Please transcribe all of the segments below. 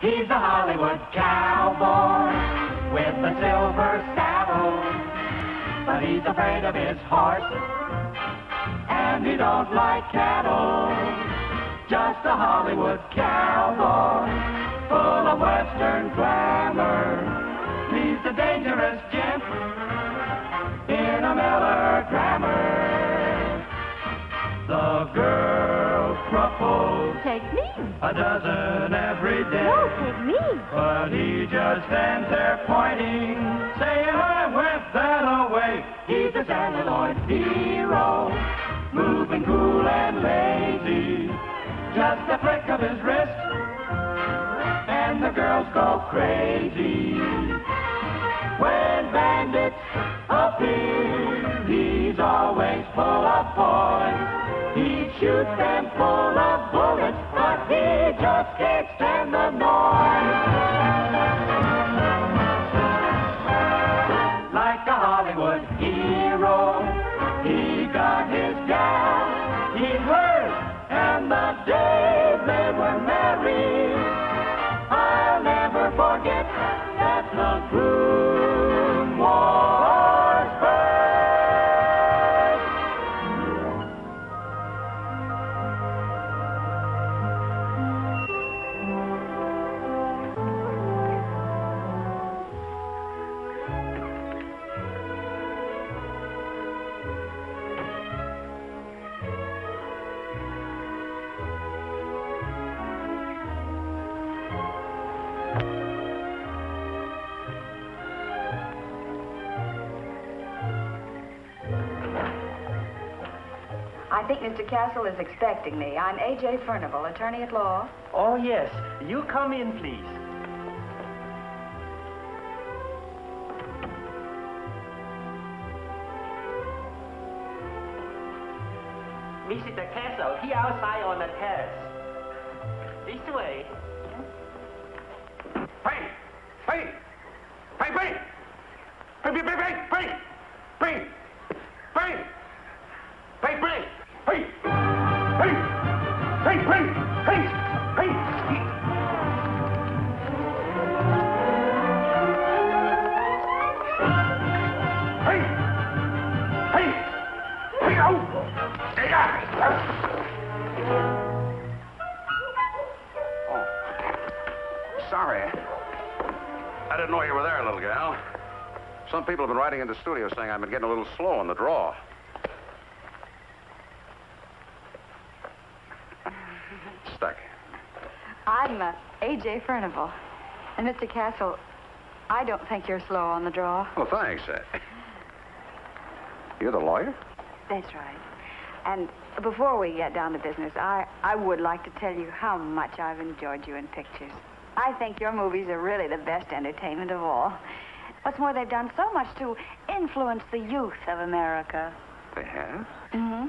He's a Hollywood cowboy with a silver saddle, but he's afraid of his horse, and he don't like cattle. Just a Hollywood cowboy, full of Western glamour. He's a dangerous gent in a melodrama. The girls propose. Take me. A dozen every day. No, take me. But he just stands there pointing, saying, I went that away. He's a celluloid hero, moving cool and lazy. Just a flick of his wrist, and the girls go crazy. When bandits appear, he's always full of poise. He shoots them full of bullets, but he just can't stand the noise. Like a Hollywood hero, he got his gal, he heard, and the day they were married, I'll never forget that the Groom was Burt. I think Mr. Castle is expecting me. I'm A.J. Furnival, attorney at law. Oh, yes. You come in, please. Mr. Castle, he outside on the terrace. This way. Hey! Hey! Hey, Bing! Bing! Bing! Bing! Bing! Bing! Bing! Hey, Bing! Hey! Hey! Hey, Bing! Hey! Hey! Hey! Hey! Hey! Oh! Sorry. I didn't know you were there, little gal. Some people have been writing in the studio saying I've been getting a little slow on the draw. Stuck. I'm A.J. Furnival. And Mr. Castle, I don't think you're slow on the draw. Well, thanks. You're the lawyer? That's right. And before we get down to business, I would like to tell you how much I've enjoyed you in pictures. I think your movies are really the best entertainment of all. What's more, they've done so much to influence the youth of America. They have? Mm-hmm.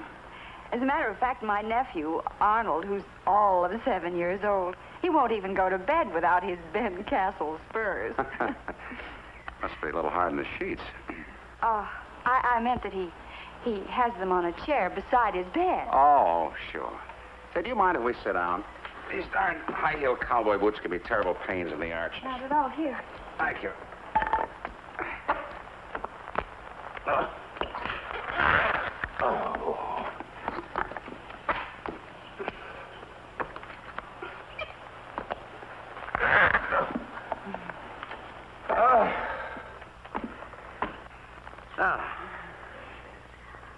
As a matter of fact, my nephew, Arnold, who's all of 7 years old, he won't even go to bed without his Ben Castle Spurs. Must be a little hard in the sheets. I meant that he has them on a chair beside his bed. Oh, sure. Say, do you mind if we sit down? These darn high-heel cowboy boots give me terrible pains in the arches. Not at all. Here. Thank you.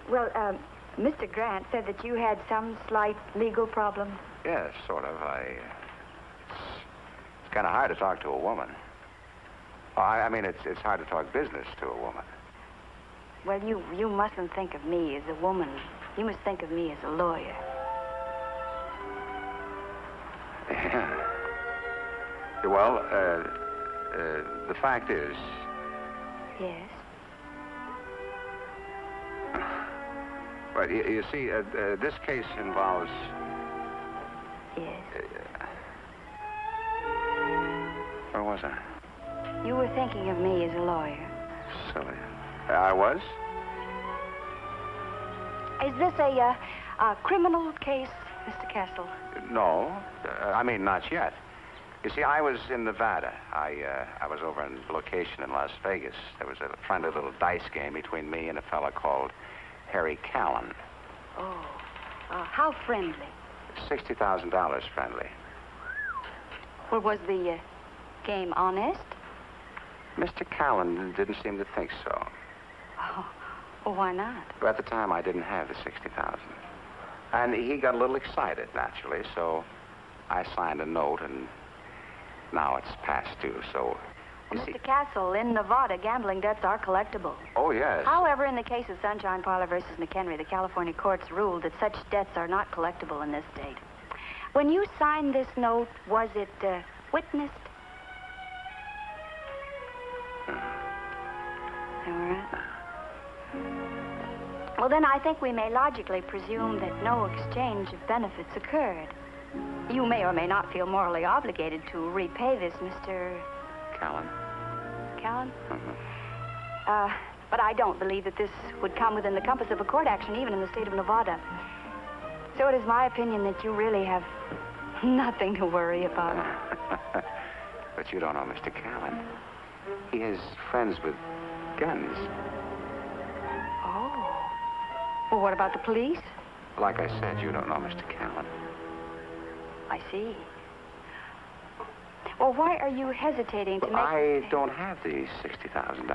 Well, Mr. Grant said that you had some slight legal problem. Yes, sort of. It's kind of hard to talk to a woman. Oh, I mean, it's hard to talk business to a woman. Well, you mustn't think of me as a woman. You must think of me as a lawyer. Yeah. Well, the fact is... Yes? Right, you see, this case involves... Yes. Where was I? You were thinking of me as a lawyer. Silly. I was? Is this a criminal case, Mr. Castle? No. I mean, not yet. You see, I was in Nevada. I was over on location in Las Vegas. There was a friendly little dice game between me and a fella called Harry Callan. Oh, how friendly? $60,000 friendly. Well, was the game honest? Mr. Callan didn't seem to think so. Oh, well, why not? But at the time, I didn't have the $60,000. And he got a little excited, naturally, so I signed a note, and now it's past due, so... Well, Mr. Castle, in Nevada, gambling debts are collectible. Oh, yes. However, in the case of Sunshine Parlor versus McHenry, the California courts ruled that such debts are not collectible in this state. When you signed this note, was it witnessed? All right. Well, then I think we may logically presume that no exchange of benefits occurred. You may or may not feel morally obligated to repay this, Mr. Callan. Callan? Mm-hmm. But I don't believe that this would come within the compass of a court action, even in the state of Nevada. So it is my opinion that you really have nothing to worry about. But you don't know Mr. Callan. He is friends with guns. Oh. Well, what about the police? Like I said, you don't know Mr. Callan. I see. Well, why are you hesitating to make... I don't have the $60,000.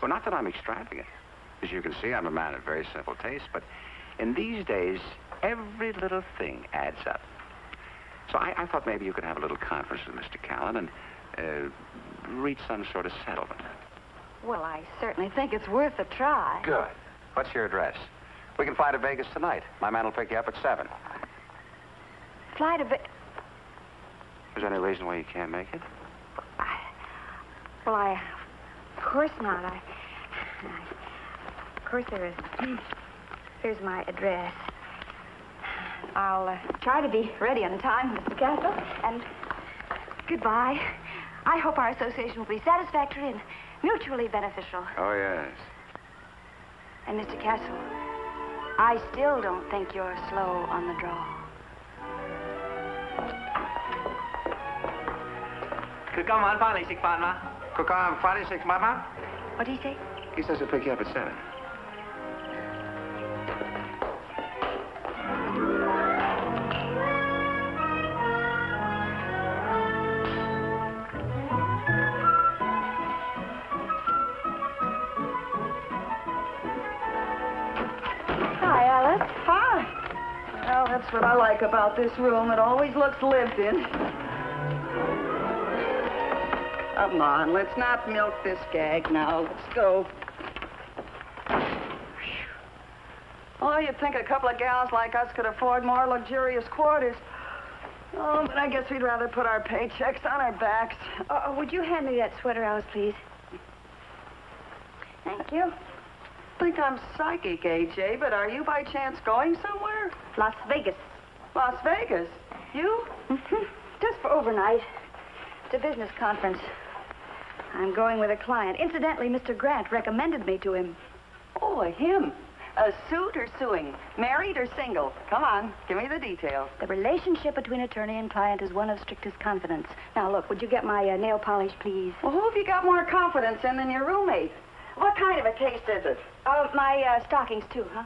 Well, not that I'm extravagant. As you can see, I'm a man of very simple taste, but in these days, every little thing adds up. So I thought maybe you could have a little conference with Mr. Callan and reach some sort of settlement. Well, I certainly think it's worth a try. Good. What's your address? We can fly to Vegas tonight. My man will pick you up at 7. Fly to Vegas? Is there any reason why you can't make it? Of course not. Of course there isn't. Here's my address. I'll try to be ready on time, Mr. Castle. And goodbye. I hope our association will be satisfactory and mutually beneficial. Oh, yes. And, Mr. Castle, I still don't think you're slow on the draw. Cứ come on, finally, six partner. Cook on Friday, 6, Mama? What did he say? He says he'll pick you up at 7. Hi, Alice. Hi. Well, that's what I like about this room. It always looks lived in. Come on, let's not milk this gag now. Let's go. Oh, you'd think a couple of gals like us could afford more luxurious quarters. Oh, but I guess we'd rather put our paychecks on our backs. Would you hand me that sweater, Alice, please? Thank you. I think I'm psychic, AJ, but are you by chance going somewhere? Las Vegas. Las Vegas? You? Mm-hmm. Just for overnight. It's a business conference. I'm going with a client. Incidentally, Mr. Grant recommended me to him. Oh, him. A suit or suing? Married or single? Come on, give me the details. The relationship between attorney and client is one of strictest confidence. Now, look, would you get my nail polish, please? Well, who have you got more confidence in than your roommate? What kind of a taste is it? My stockings, too, huh?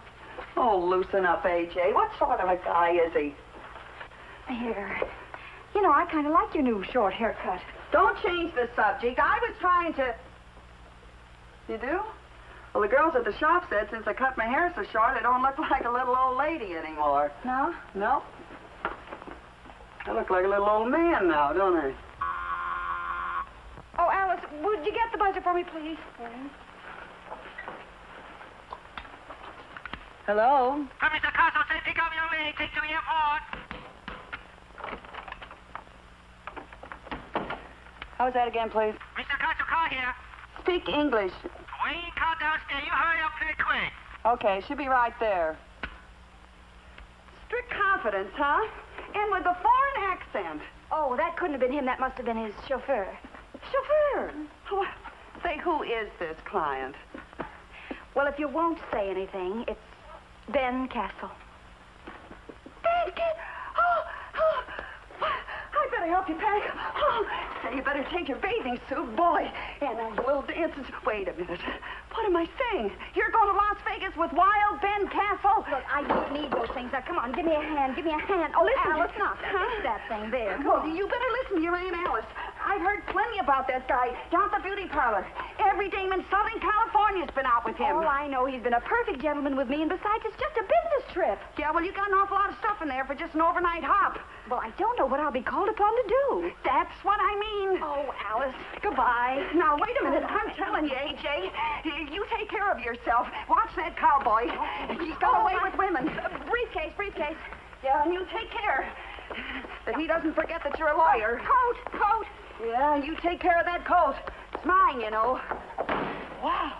Oh, loosen up, AJ. What sort of a guy is he? Here. You know, I kind of like your new short haircut. Don't change the subject. I was trying to... You do? Well, the girls at the shop said since I cut my hair so short, I don't look like a little old lady anymore. No? No. I look like a little old man now, don't I? Oh, Alice, would you get the buzzer for me, please? Hello? Mr. Carson said pick up your lady, take to the airport. How's that again, please? Mr. Carson, car here. Speak English. Waiting car downstairs. You hurry up pretty quick. Okay, she'll be right there. Strict confidence, huh? And with a foreign accent. Oh, that couldn't have been him. That must have been his chauffeur. Chauffeur? Well, say, who is this client? Well, if you won't say anything, it's Ben Castle. Ben Castle? Oh, I better I help you pack? Oh, say, you better take your bathing suit, boy. And your little dances. Wait a minute. What am I saying? You're going to Las Vegas with Wild Ben Castle? Look, I don't need those things. Now, come on, give me a hand. Give me a hand. Oh, Listen, Alice, not that thing there. Come Well, on. you better listen to your Aunt Alice. I've heard plenty about that guy down at the beauty parlor. Every dame in Southern California's been out with him. Oh, I know. He's been a perfect gentleman with me, and besides, it's just a business trip. Yeah, well, you got an awful lot of stuff in there for just an overnight hop. Well, I don't know what I'll be called upon to do. That's what I mean. Oh, Alice, goodbye. Now, wait a minute. I'm telling you, A.J., you take care of yourself. Watch that cowboy. He's got away with women. Briefcase. Yeah, and you take care that he doesn't forget that you're a lawyer. Coat. Yeah, you take care of that coat. It's mine, you know. Wow.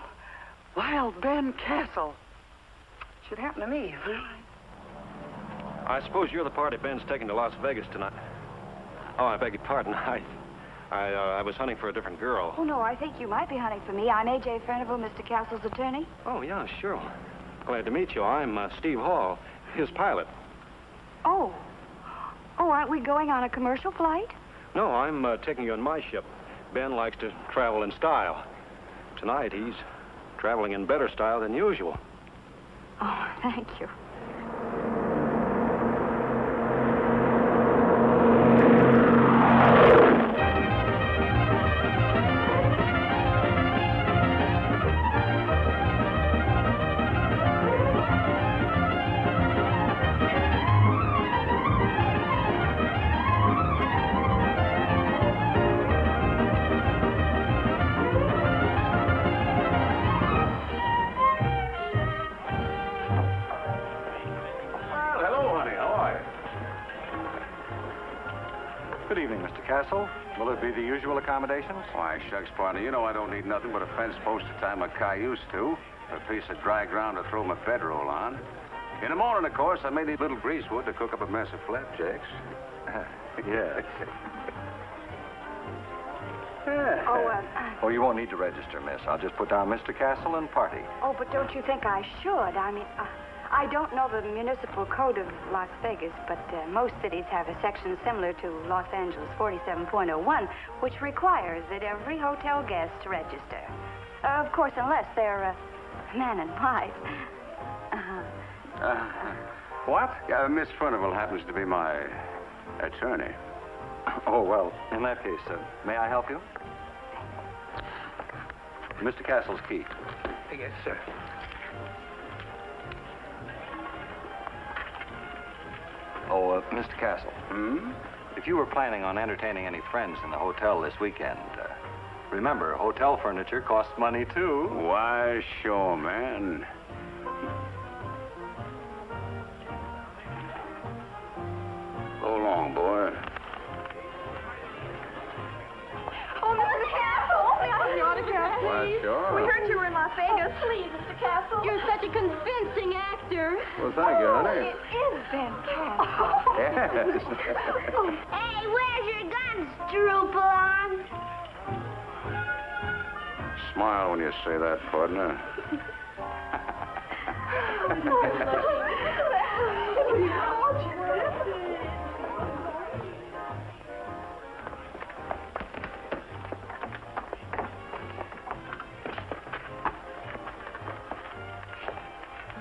Wild Ben Castle. Should happen to me. I suppose you're the party Ben's taking to Las Vegas tonight. Oh, I beg your pardon. I was hunting for a different girl. Oh, no, I think you might be hunting for me. I'm A.J. Furnival, Mr. Castle's attorney. Oh, yeah, sure. Glad to meet you. I'm Steve Hall, his pilot. Oh, aren't we going on a commercial flight? No, I'm taking you on my ship. Ben likes to travel in style. Tonight, he's traveling in better style than usual. Oh, thank you. Castle? Will it be the usual accommodations? Why, shucks, partner, you know I don't need nothing but a fence post to tie my cayuse to, a piece of dry ground to throw my bedroll on. In the morning, of course, I may need a little greasewood to cook up a mess of flapjacks. Yes. Oh, you won't need to register, miss. I'll just put down Mr. Castle and party. Oh, but don't you think I should? I mean, I don't know the municipal code of Las Vegas, but most cities have a section similar to Los Angeles 47.01, which requires that every hotel guest register. Of course, unless they're man and wife. What? Yeah, Miss Furnival happens to be my attorney. Oh, well, in that case, may I help you? Mr. Castle's key. Yes, sir. Oh, Mr. Castle. If you were planning on entertaining any friends in the hotel this weekend, remember, hotel furniture costs money, too. Why, sure, man. Go along, boy. Oh, Mr. Castle! May I have your autograph, Why, please? sure. We heard you were in Las Vegas. Please, Mr. Castle. You're such a convincing actor. Well, thank you, honey. It is Ben Castle. Yes. Hey, where's your guns, Droopon? Smile when you say that, partner.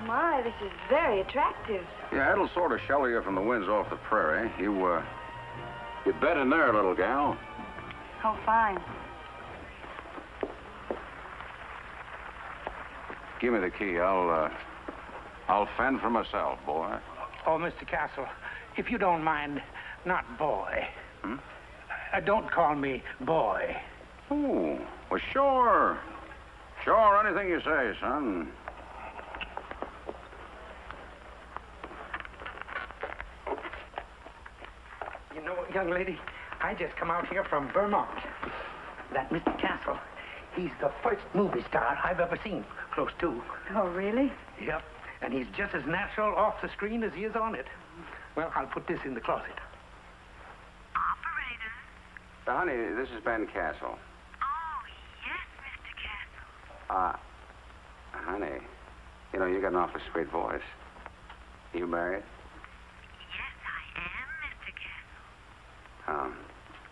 My, this is very attractive. Yeah, it'll sort of shelter you from the winds off the prairie. You bet in there, little gal. Oh, fine. Give me the key. I'll fend for myself, boy. Oh, Mr. Castle, if you don't mind, not boy. Don't call me boy. Oh, well, sure. Sure, anything you say, son. You know, young lady, I just come out here from Vermont. That Mr. Castle, he's the first movie star I've ever seen close to. Oh, really? Yep, and he's just as natural off the screen as he is on it. Well, I'll put this in the closet. Honey, this is Ben Castle. Oh, yes, Mr. Castle. Honey, you know, you got an awfully sweet voice. You married? Yes, I am, Mr. Castle.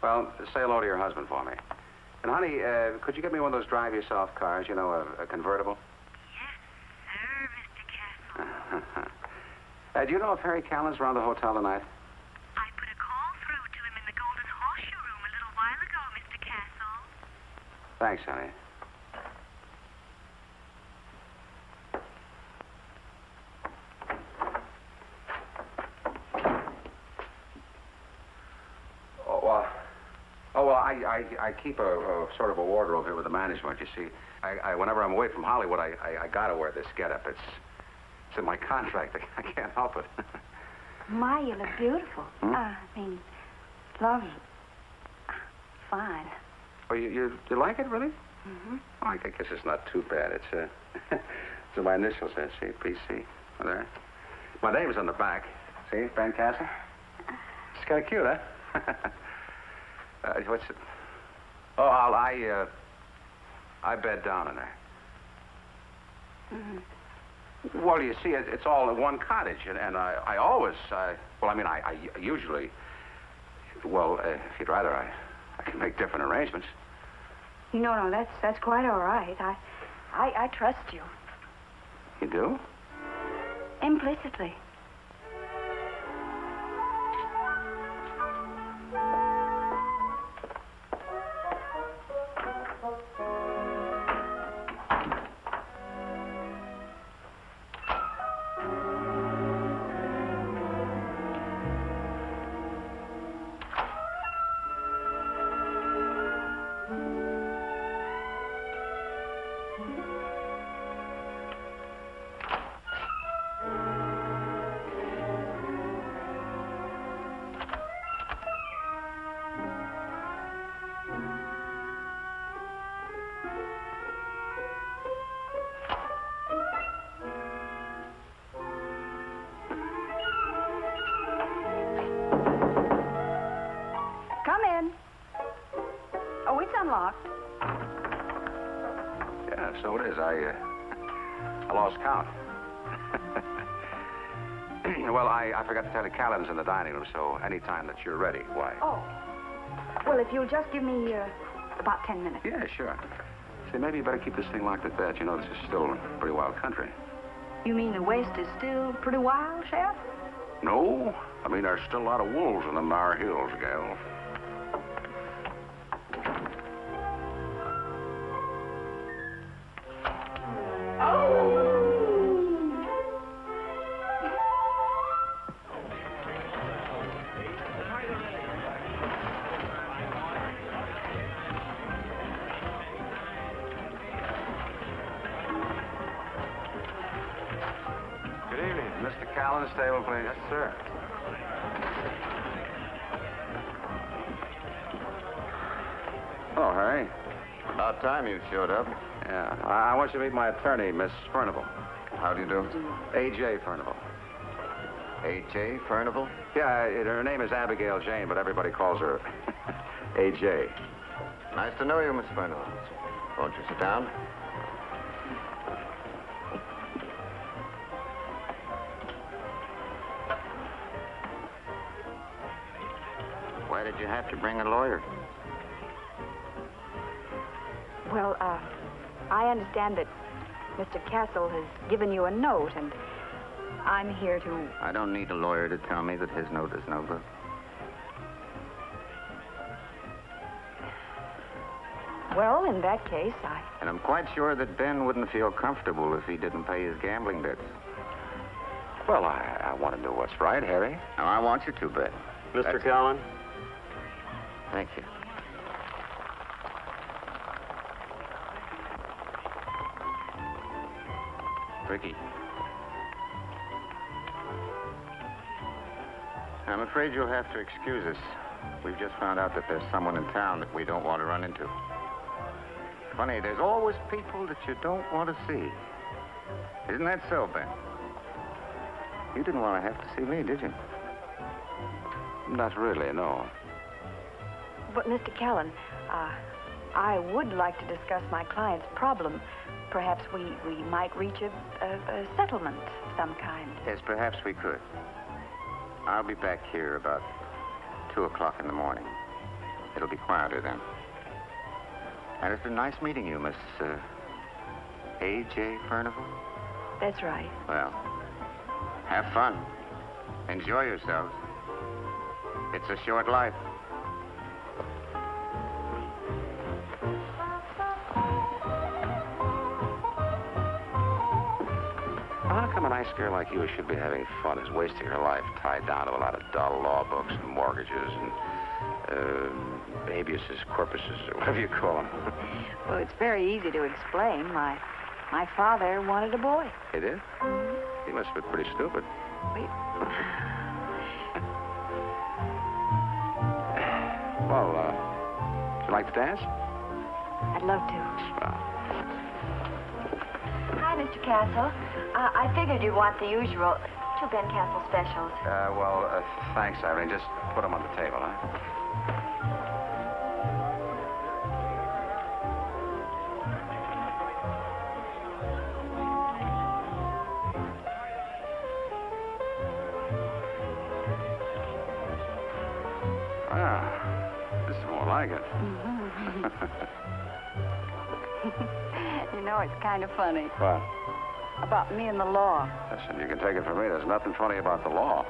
Well, say hello to your husband for me. And, honey, could you get me one of those drive-yourself cars, you know, a convertible? Yes, sir, Mr. Castle. Do you know if Harry Callan's around the hotel tonight? I put a call through to him in the Golden Horseshoe Room a little while ago, Mr. Castle. Thanks, honey. I keep a sort of a wardrobe here with the management, you see. Whenever I'm away from Hollywood, I gotta wear this getup. It's in my contract. I can't help it. My, you look beautiful. Lovely. Fine. Oh, you like it, really? Mm-hmm. Oh, I guess it's not too bad. It's it's my initials there, see, PC. Oh, there. My name's on the back. See, Ben Castle? It's kind of cute, huh? What's it? Oh, I bed down in there. Mm-hmm. Well, you see, it's all in one cottage, and I always, I usually, well, if you'd rather, I can make different arrangements. No, that's quite all right. I trust you. You do? Implicitly. Unlocked. Yeah, so it is. I lost count. Well, I forgot to tell you, Callan's in the dining room, so anytime that you're ready, why? Oh. Well, if you'll just give me about 10 minutes. Yeah, sure. See, maybe you better keep this thing locked at bed. You know, this is still pretty wild country. You mean the West is still pretty wild, Sheriff? No. I mean, there's still a lot of wolves in them our hills, gal. Stable, please. Yes, sir. Hello, Harry. About time you showed up. Yeah. I want you to meet my attorney, Miss Furnival. How do you do? A.J. Furnival. A.J. Furnival? Yeah, her name is Abigail Jane, but everybody calls her A.J. Nice to know you, Miss Furnival. Won't you sit down? Why did you have to bring a lawyer? Well, I understand that Mr. Castle has given you a note, and I'm here to... I don't need a lawyer to tell me that his note is no good. Well, in that case, And I'm quite sure that Ben wouldn't feel comfortable if he didn't pay his gambling debts. Well, I want to do what's right, Harry. Now, I want you to, Ben. Mr. Callan? Thank you. Ricky. I'm afraid you'll have to excuse us. We've just found out that there's someone in town that we don't want to run into. Funny, there's always people that you don't want to see. Isn't that so, Ben? You didn't want to have to see me, did you? Not really, no. But, Mr. Callan, I would like to discuss my client's problem. Perhaps we might reach a settlement of some kind. Yes, perhaps we could. I'll be back here about 2 o'clock in the morning. it'll be quieter then. And it's been nice meeting you, Miss A.J. Furnival. That's right. Well, have fun. Enjoy yourselves. It's a short life. How come a nice girl like you should be having fun is wasting her life tied down to a lot of dull law books and mortgages and habeas corpuses, or whatever you call them? Well, it's very easy to explain. My father wanted a boy. He did? He must have been pretty stupid. Wait. Well, would you like to dance? I'd love to. Well, Hi, Mr. Castle. I figured you'd want the usual 2 Ben Castle specials. thanks, Irene. Just put them on the table, huh? This is more like it. You know, it's kind of funny. What? About me and the law. Listen, you can take it from me. There's nothing funny about the law.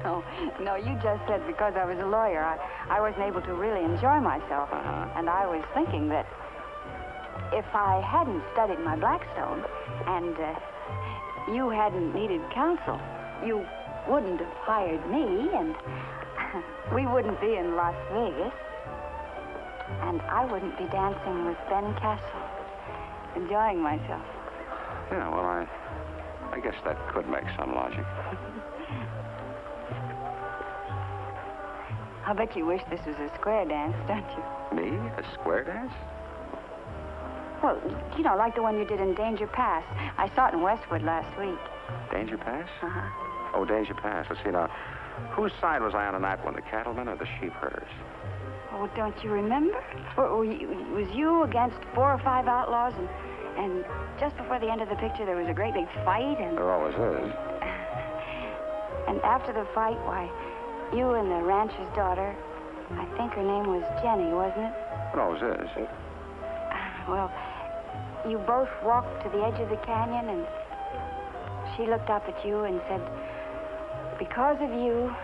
No, you just said because I was a lawyer, I wasn't able to really enjoy myself. And I was thinking that if I hadn't studied my Blackstone and you hadn't needed counsel, you wouldn't have hired me and we wouldn't be in Las Vegas. And I wouldn't be dancing with Ben Castle, enjoying myself. Yeah, well, I guess that could make some logic. I bet you wish this was a square dance, don't you? Me? A square dance? Well, you know, like the one you did in Danger Pass. I saw it in Westwood last week. Danger Pass? Uh-huh. Oh, Danger Pass. Let's see now. Whose side was I on that one, the cattlemen or the sheep herders? Oh, don't you remember? Was you against 4 or 5 outlaws and just before the end of the picture there was a great big fight and... There always is. And after the fight, why, you and the rancher's daughter, I think her name was Jenny, wasn't it? It always is. Well, you both walked to the edge of the canyon and she looked up at you and said, because of you,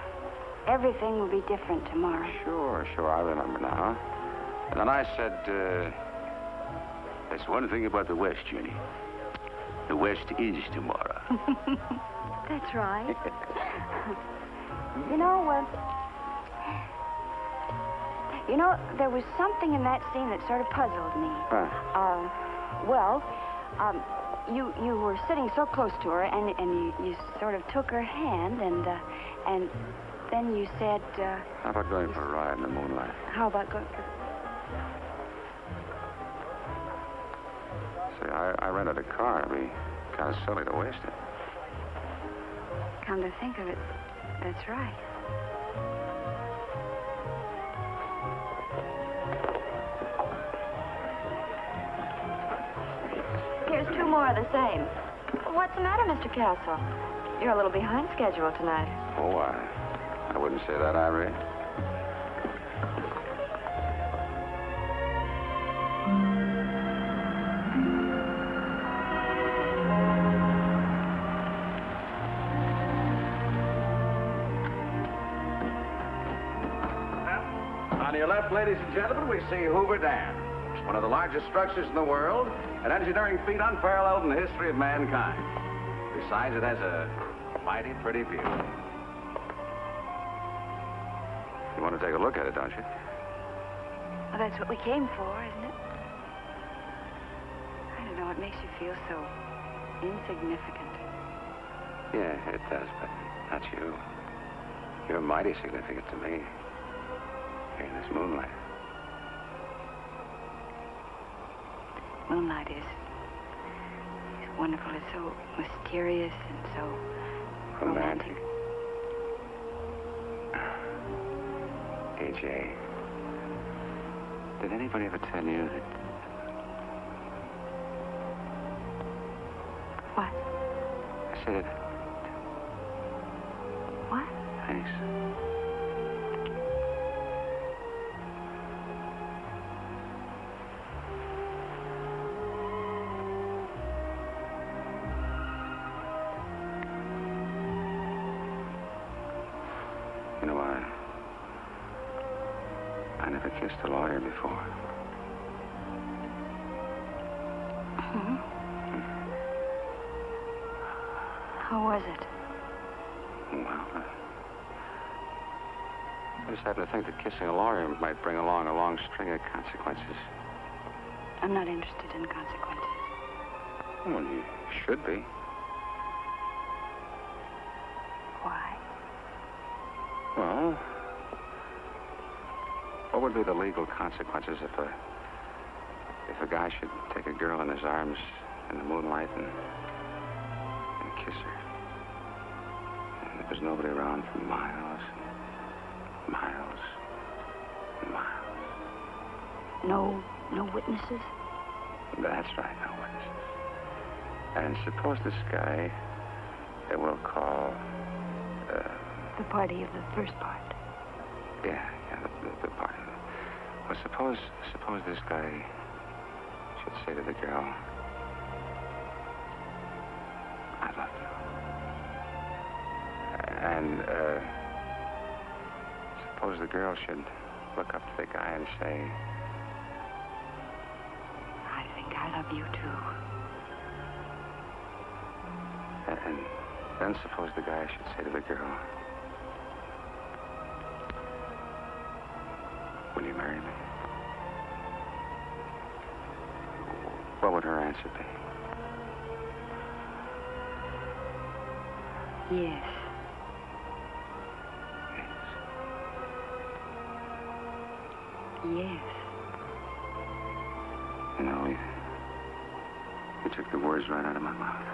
everything will be different tomorrow. Sure, I remember now. And then I said, that's one thing about the West, Jenny. The West is tomorrow. That's right. You know, there was something in that scene that sort of puzzled me. You were sitting so close to her, and you sort of took her hand, and then you said... How about going for a ride in the moonlight? How about going for... See, I rented a car. It'd be kind of silly to waste it. Come to think of it, that's right. Here's 2 more of the same. What's the matter, Mr. Castle? You're a little behind schedule tonight. Oh, I wouldn't say that, Irene. On your left, ladies and gentlemen, we see Hoover Dam. It's one of the largest structures in the world, an engineering feat unparalleled in the history of mankind. Besides, it has a mighty pretty view. You want to take a look at it, don't you? Well, that's what we came for, isn't it? I don't know, it makes you feel so insignificant. Yeah, it does, but not you. You're mighty significant to me. Here in this moonlight. Moonlight is wonderful. It's so mysterious and so romantic. AJ, did anybody ever tell you that... What? I said it. What? Thanks. never kissed a lawyer before. Hmm? How was it? Well, I just happen to think that kissing a lawyer might bring along a long string of consequences. I'm not interested in consequences. Well, you should be. Why? Well, what would be the legal consequences if a guy should take a girl in his arms in the moonlight and kiss her? And there was nobody around for miles and miles and miles. No witnesses? That's right, no witnesses. And suppose this guy that we'll call... the party of the first part. Yeah, the party. Well, suppose this guy should say to the girl, I love you. And, suppose the girl should look up to the guy and say, I think I love you too. And then suppose the guy should say to the girl, will you marry me? What would her answer be? Yes. Yes. You know, you took the words right out of my mouth.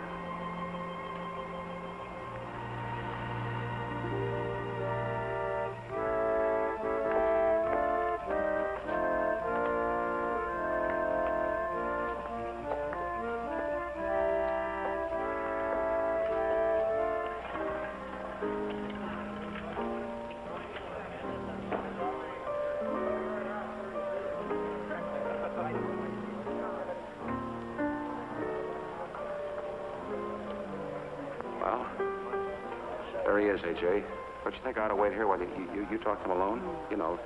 There he is, AJ. Don't you think I ought to wait here while you talk to him alone? You know,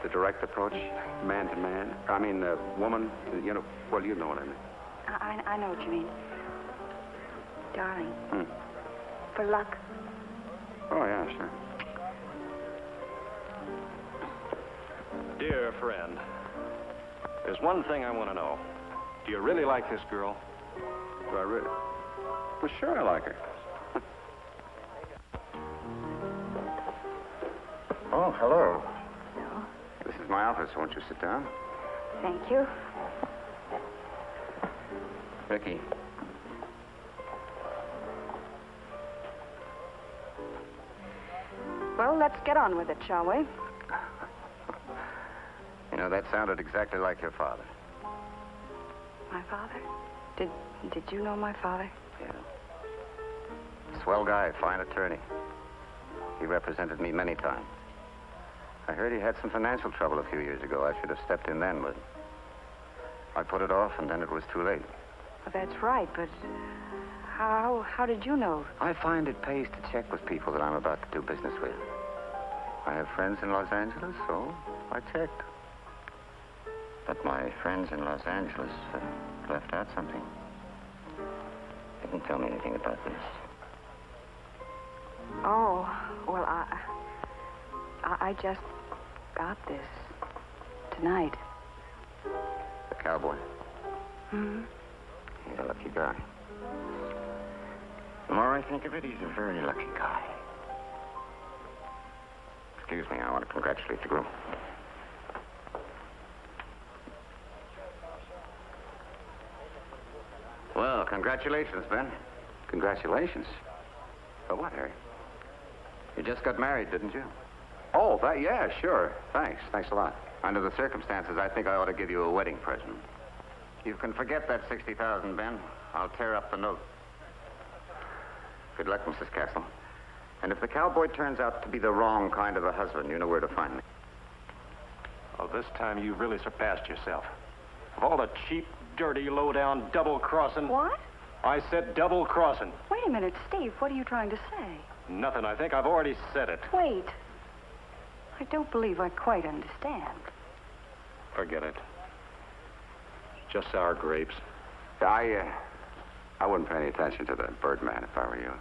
the direct approach, man to man. I mean, woman, you know, well, you know what I mean. I know what you mean. Darling. For luck. Oh, yeah, sure. Dear friend, there's one thing I want to know. Do you really like this girl? Do I really? Well, sure I like her. Oh, hello. Hello. This is my office. Won't you sit down? Thank you. Vicky. Well, let's get on with it, shall we? You know, that sounded exactly like your father. My father? Did you know my father? Yeah. Swell guy, fine attorney. He represented me many times. I heard he had some financial trouble a few years ago. I should have stepped in then, but I put it off, and then it was too late. Well, that's right, but how did you know? I find it pays to check with people that I'm about to do business with. I have friends in Los Angeles, so I checked. But my friends in Los Angeles left out something. They didn't tell me anything about this. Oh, well, I just got this tonight. The cowboy? Mm-hmm. He's a lucky guy. The more I think of it, he's a very lucky guy. Excuse me, I want to congratulate the groom. Well, congratulations, Ben. Congratulations. For what, Harry? You just got married, didn't you? Oh, that, yeah, sure. Thanks. Thanks a lot. Under the circumstances, I think I ought to give you a wedding present. You can forget that $60,000, Ben. I'll tear up the note. Good luck, Mrs. Castle. And if the cowboy turns out to be the wrong kind of a husband, you know where to find me. Oh, this time you've really surpassed yourself. Of all the cheap, dirty, low-down, double-crossing... What? I said double-crossing. Wait a minute, Steve. What are you trying to say? Nothing. I think I've already said it. Wait. I don't believe I quite understand. Forget it. Just sour grapes. I wouldn't pay any attention to the Burt man if I were you.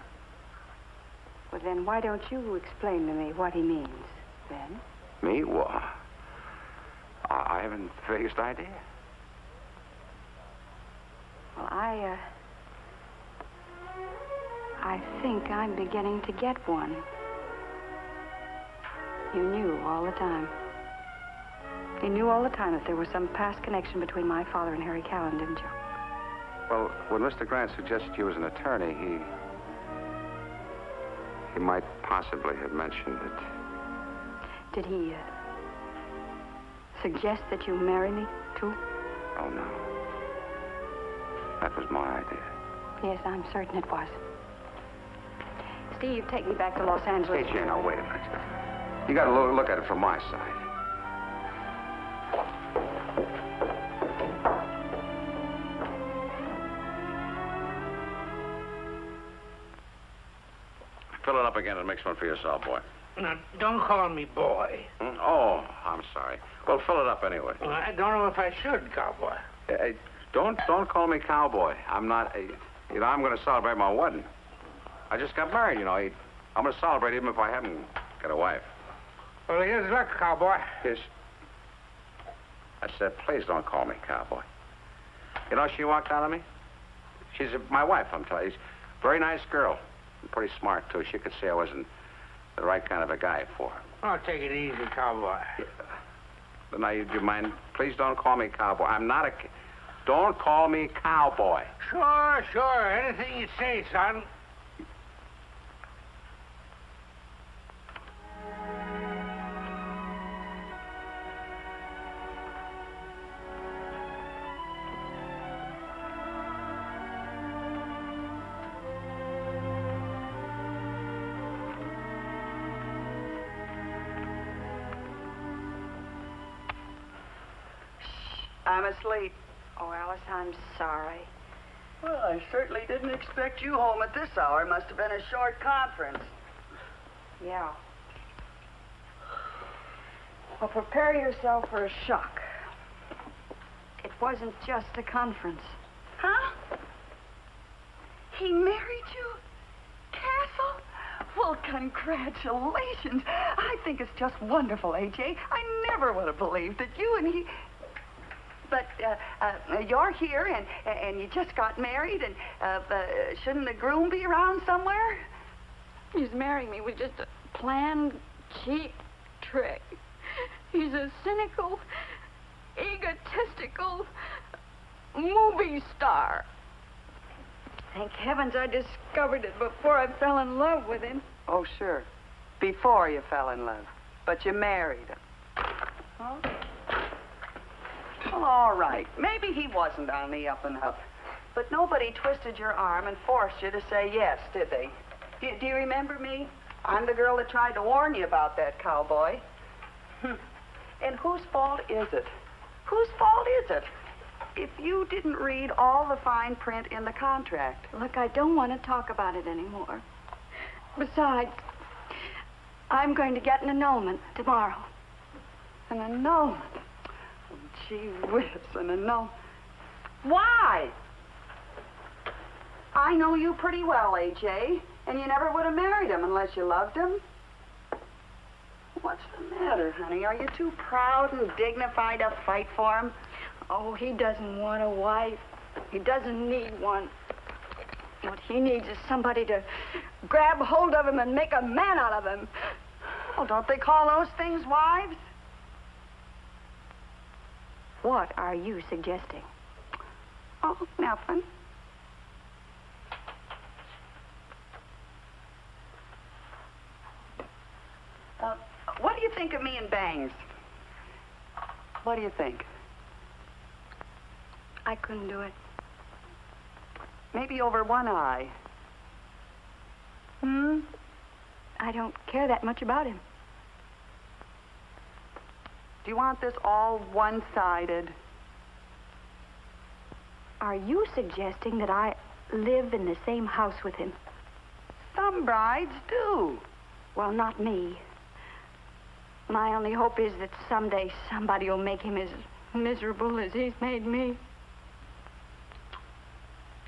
Well, then why don't you explain to me what he means, Ben? Me? Well, I haven't the vaguest idea. Well, I think I'm beginning to get one. You knew all the time. You knew all the time that there was some past connection between my father and Harry Callan, didn't you? Well, when Mr. Grant suggested you as an attorney, he might possibly have mentioned it. Did he suggest that you marry me, too? Oh, no. That was my idea. Yes, I'm certain it was. Steve, take me back to Los Angeles. Hey, Jane, now, wait a minute. You got to look at it from my side. Fill it up again and mix one for yourself, boy. Now, don't call me boy. Oh, I'm sorry. Well, fill it up anyway. Well, I don't know if I should, cowboy. Don't call me cowboy. I'm not. I'm going to celebrate my wedding. I just got married, I'm going to celebrate even if I haven't got a wife. Well, here's luck, cowboy. Here's. I said, please don't call me cowboy. She walked out on me. She's my wife, I'm telling you. She's a very nice girl. Pretty smart, too. She could say I wasn't the right kind of a guy for her. Oh, take it easy, cowboy. But now, do you mind? Please don't call me cowboy. I'm not a... Don't call me cowboy. Sure. Anything you say, son. I'm asleep. Oh, Alice, I'm sorry. Well, I certainly didn't expect you home at this hour. Must have been a short conference. Yeah. Well, prepare yourself for a shock. It wasn't just a conference. Huh? He married you? Castle? Well, congratulations. I think it's just wonderful, A.J. I never would have believed that you and he... But you're here, and you just got married, and shouldn't the groom be around somewhere? He's marrying me with just a planned, cheap trick. He's a cynical, egotistical movie star. Thank heavens I discovered it before I fell in love with him. Oh, sure. Before you fell in love. But you married him. Huh? Well, all right. Maybe he wasn't on the up and up. But nobody twisted your arm and forced you to say yes, did they? Do you remember me? I'm the girl that tried to warn you about that cowboy. And whose fault is it? Whose fault is it? If you didn't read all the fine print in the contract. Look, I don't want to talk about it anymore. Besides, I'm going to get an annulment tomorrow. An annulment? Oh, gee whiz, an annulment. Why? I know you pretty well, A.J., and you never would have married him unless you loved him. What's the matter, honey? Are you too proud and dignified to fight for him? Oh, he doesn't want a wife. He doesn't need one. What he needs is somebody to grab hold of him and make a man out of him. Well, don't they call those things wives? What are you suggesting? Oh, nothing. What do you think of me and Bangs? What do you think? I couldn't do it. Maybe over one eye. I don't care that much about him. Do you want this all one-sided? Are you suggesting that I live in the same house with him? Some brides do. Well, not me. My only hope is that someday somebody will make him his miserable as he's made me.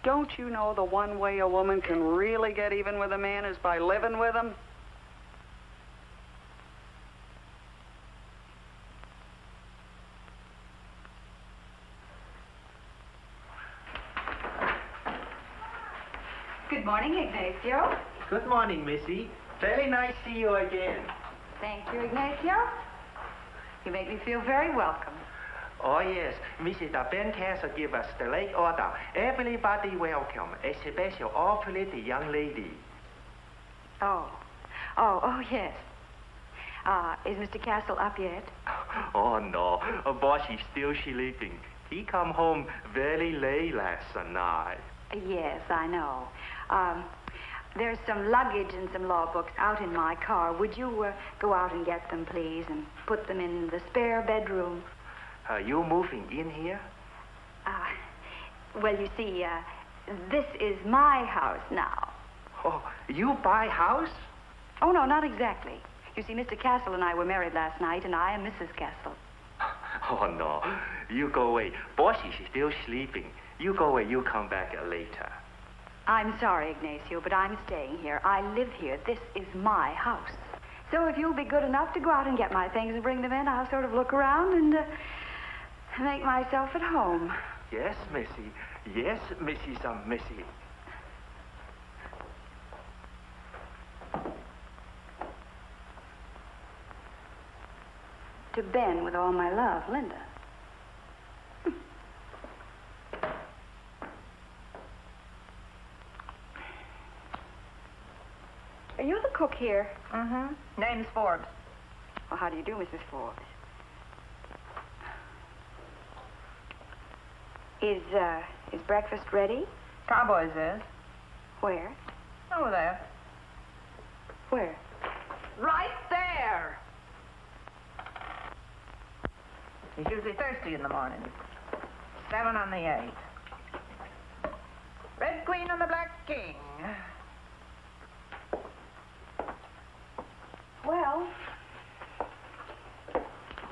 Don't you know the one way a woman can really get even with a man is by living with him? Good morning, Ignacio. Good morning, Missy. Very nice to see you again. Thank you, Ignacio. You make me feel very welcome. Oh, yes. Mrs. Ben Castle give us the late order. Everybody welcome, especially awfully the young lady. Oh, yes. Is Mr. Castle up yet? Oh, no. Boss is still sleeping. He come home very late last night. Yes, I know. There's some luggage and some law books out in my car. Would you go out and get them, please, and put them in the spare bedroom? You moving in here? Well, you see, this is my house now. Oh, you buy house? Oh, no, not exactly. You see, Mr. Castle and I were married last night, and I am Mrs. Castle. Oh, no. You go away. Boss is still sleeping. You go away. You come back later. I'm sorry, Ignacio, but I'm staying here. I live here. This is my house. So if you'll be good enough to go out and get my things and bring them in, I'll sort of look around and make myself at home. Yes, Missy. Yes, Mrs. Missy. To Ben with all my love, Linda. Are you the cook here? Mm-hmm. Name's Forbes. Well, how do you do, Mrs. Forbes? Is breakfast ready? Cowboys is. Where? Over there. Where? Right there! He's usually thirsty in the morning. 7 on the 8. Red Queen on the Black King. Well,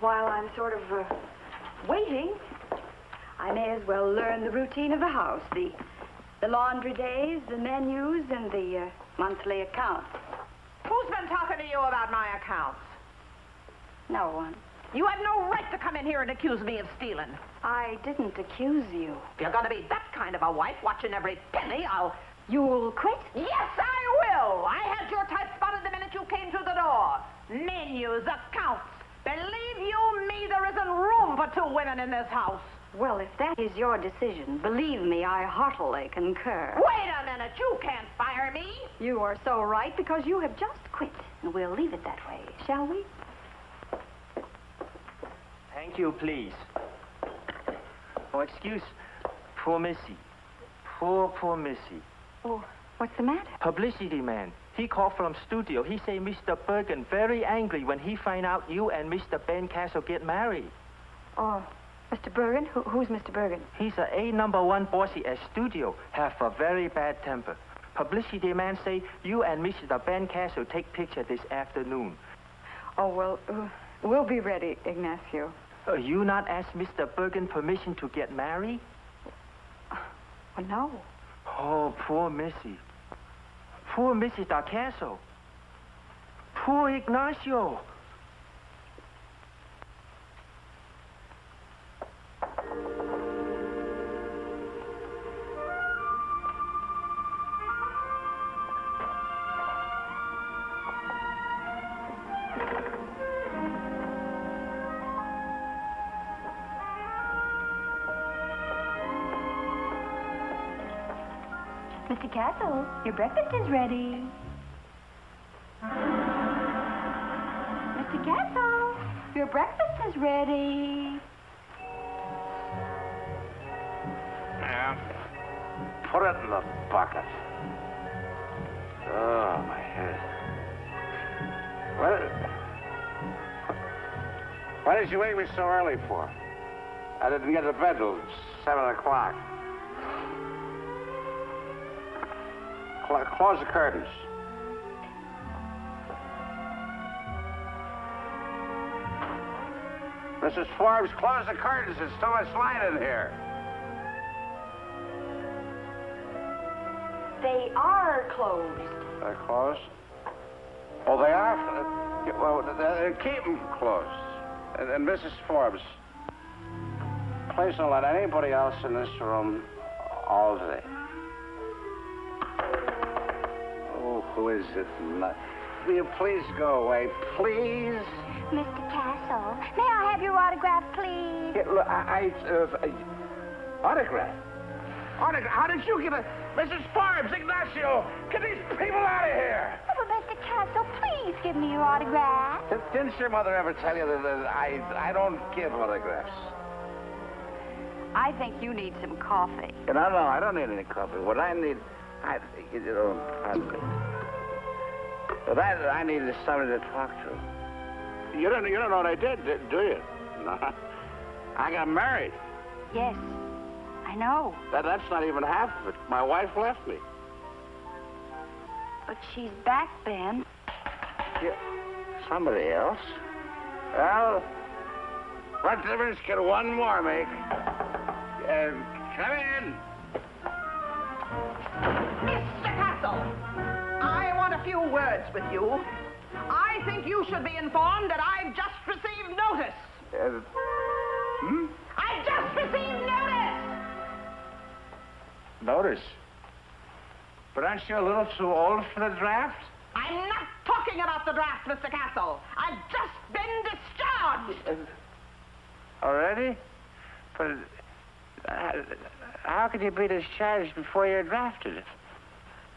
while I'm sort of waiting, I may as well learn the routine of the house, the laundry days, the menus, and the monthly accounts. Who's been talking to you about my accounts? No one. You had no right to come in here and accuse me of stealing. I didn't accuse you. If you're going to be that kind of a wife, watching every penny, You'll quit? Yes, I will. I had your type spotted the minute you came through the door. Menus, accounts. Believe you me, there isn't room for 2 women in this house. Well, if that is your decision, believe me, I heartily concur. Wait a minute. You can't fire me. You are so right, because you have just quit. And we'll leave it that way, shall we? Thank you, please. Oh, excuse. Poor Missy. Poor Missy. Oh, what's the matter? Publicity man. He called from studio. He say Mr. Bergen very angry when he find out you and Mr. Ben Castle get married. Oh, Mr. Bergen? Who's Mr. Bergen? He's a #1 bossy at studio. Have a very bad temper. Publicity man say you and Mr. Ben Castle take picture this afternoon. Oh, well, we'll be ready, Ignacio. You not ask Mr. Bergen permission to get married? Well, no. Oh, poor Missy. Poor Mrs. Castle. Poor Ignacio. Mr. Castle, your breakfast is ready. Mr. Castle, your breakfast is ready. Yeah. Put it in the bucket. Oh, my head. Why did you wake me so early for? I didn't get to bed till 7 o'clock. Close the curtains. Mrs. Forbes, close the curtains. There's too much light in here. They are closed. They're closed? Oh, they are? Well, keep them closed. And Mrs. Forbes, please don't let anybody else in this room all day. Oh, who is it? Will you please go away, please? Mr. Castle, may I have your autograph, please? Yeah, look, autograph? Autograph? How did you get a... Mrs. Forbes, Ignacio, get these people out of here! Oh, but Mr. Castle, please give me your autograph. Didn't your mother ever tell you that I don't give autographs? I think you need some coffee. No, I don't need any coffee. What I need... pardon me. What I need is somebody to talk to. You don't know what I did, do you? No. I got married. Yes, I know. That's not even half of it. My wife left me. But she's back, Ben. Yeah. Somebody else? Well, what difference can one more make? Come in. Mr. Castle, I want a few words with you. I think you should be informed that I've just received notice. I've just received notice! Notice? But aren't you a little too old for the draft? I'm not talking about the draft, Mr. Castle. I've just been discharged. Already? But how could you be discharged before you're drafted?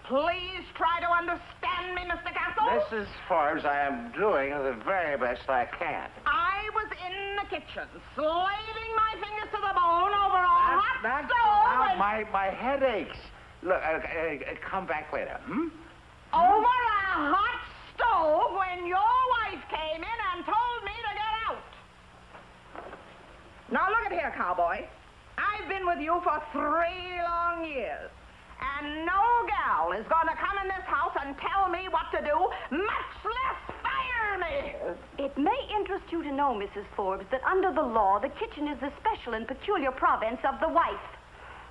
Please try to understand me, Mr. Castle. Mrs. Forbes, I am doing the very best I can. I was in the kitchen, slaving my fingers to the bone over a hot stove. My head aches. Look, come back later, Over a hot stove when your wife came in and told me to get out. Now, look at here, cowboy. I've been with you for 3 long years. And no gal is going to come in this house and tell me what to do, much less fire me. It may interest you to know, Mrs. Forbes, that under the law, the kitchen is the special and peculiar province of the wife.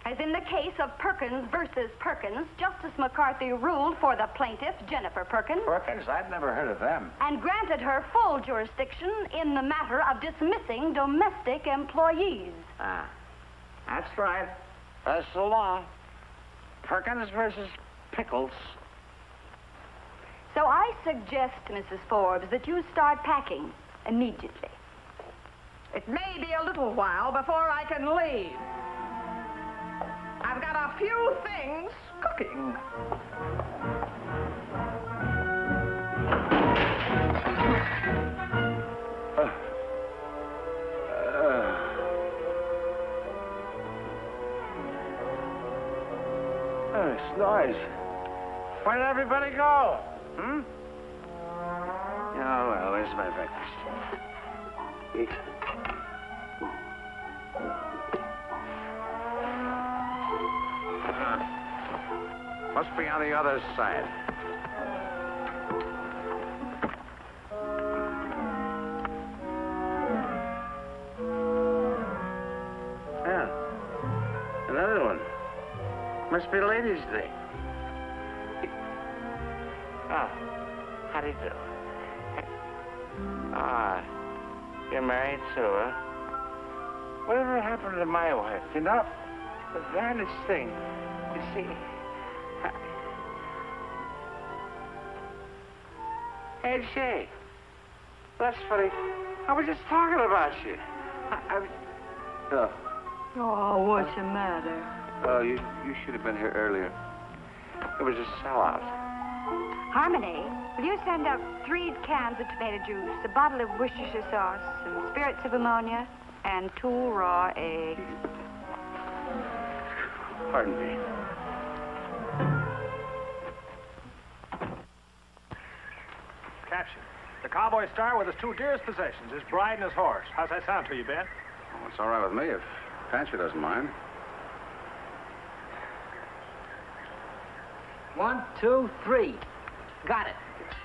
As in the case of Perkins versus Perkins, Justice McCarthy ruled for the plaintiff, Jennifer Perkins. Perkins? I've never heard of them. And granted her full jurisdiction in the matter of dismissing domestic employees. That's right. That's the law. Perkins versus Pickles. So I suggest, Mrs. Forbes, that you start packing immediately. It may be a little while before I can leave. I've got a few things cooking. It's noise. Where'd everybody go? Oh, well, there's my breakfast. Eat. Must be on the other side. Yeah. Another one. Must be Ladies' Day. Oh, how do you do? You're married too, huh? Whatever happened to my wife? You know, the darndest thing. You see, Hey, Jay. That's funny. I was just talking about you. Oh, what's the matter? Oh, you should have been here earlier. It was a sellout. Harmony, will you send up 3 cans of tomato juice, a bottle of Worcestershire sauce, some spirits of ammonia, and 2 raw eggs? Pardon me. Caption. The cowboy star with his 2 dearest possessions, his bride and his horse. How's that sound to you, Ben? Oh, it's all right with me if Fancy doesn't mind. 1, 2, 3. Got it.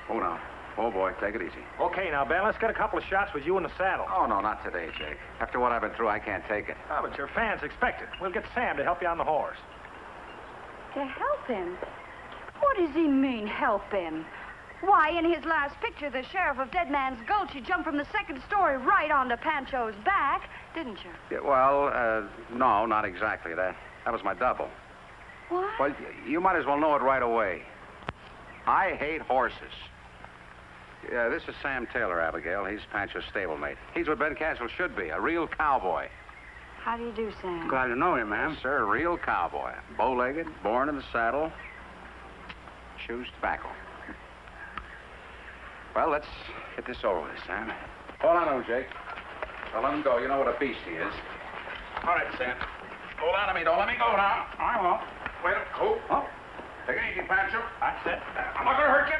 Oh, no. Oh, boy, take it easy. Okay, now, Ben, let's get a couple of shots with you in the saddle. Oh, no, not today, Jake. After what I've been through, I can't take it. Oh, but your fans expect it. We'll get Sam to help you on the horse. To help him? What does he mean, help him? Why, in his last picture, the sheriff of Dead Man's Gulch, you jumped from the second story right onto Pancho's back, didn't you? Yeah, well, no, not exactly. That was my double. What? Well, you might as well know it right away. I hate horses. Yeah, this is Sam Taylor, Abigail. He's Pancho's stablemate. He's what Ben Castle should be, a real cowboy. How do you do, Sam? Glad to know you, ma'am. Yes, sir, a real cowboy. Bow-legged, born in the saddle, chews tobacco. Well, let's get this over with, Sam. Hold on to him, Jake. Don't let him go. You know what a beast he is. All right, Sam. Hold on to me. Don't let me go now. I won't. Wait. Oh. Take it easy, Pancho. That's it. I'm not going to hurt you.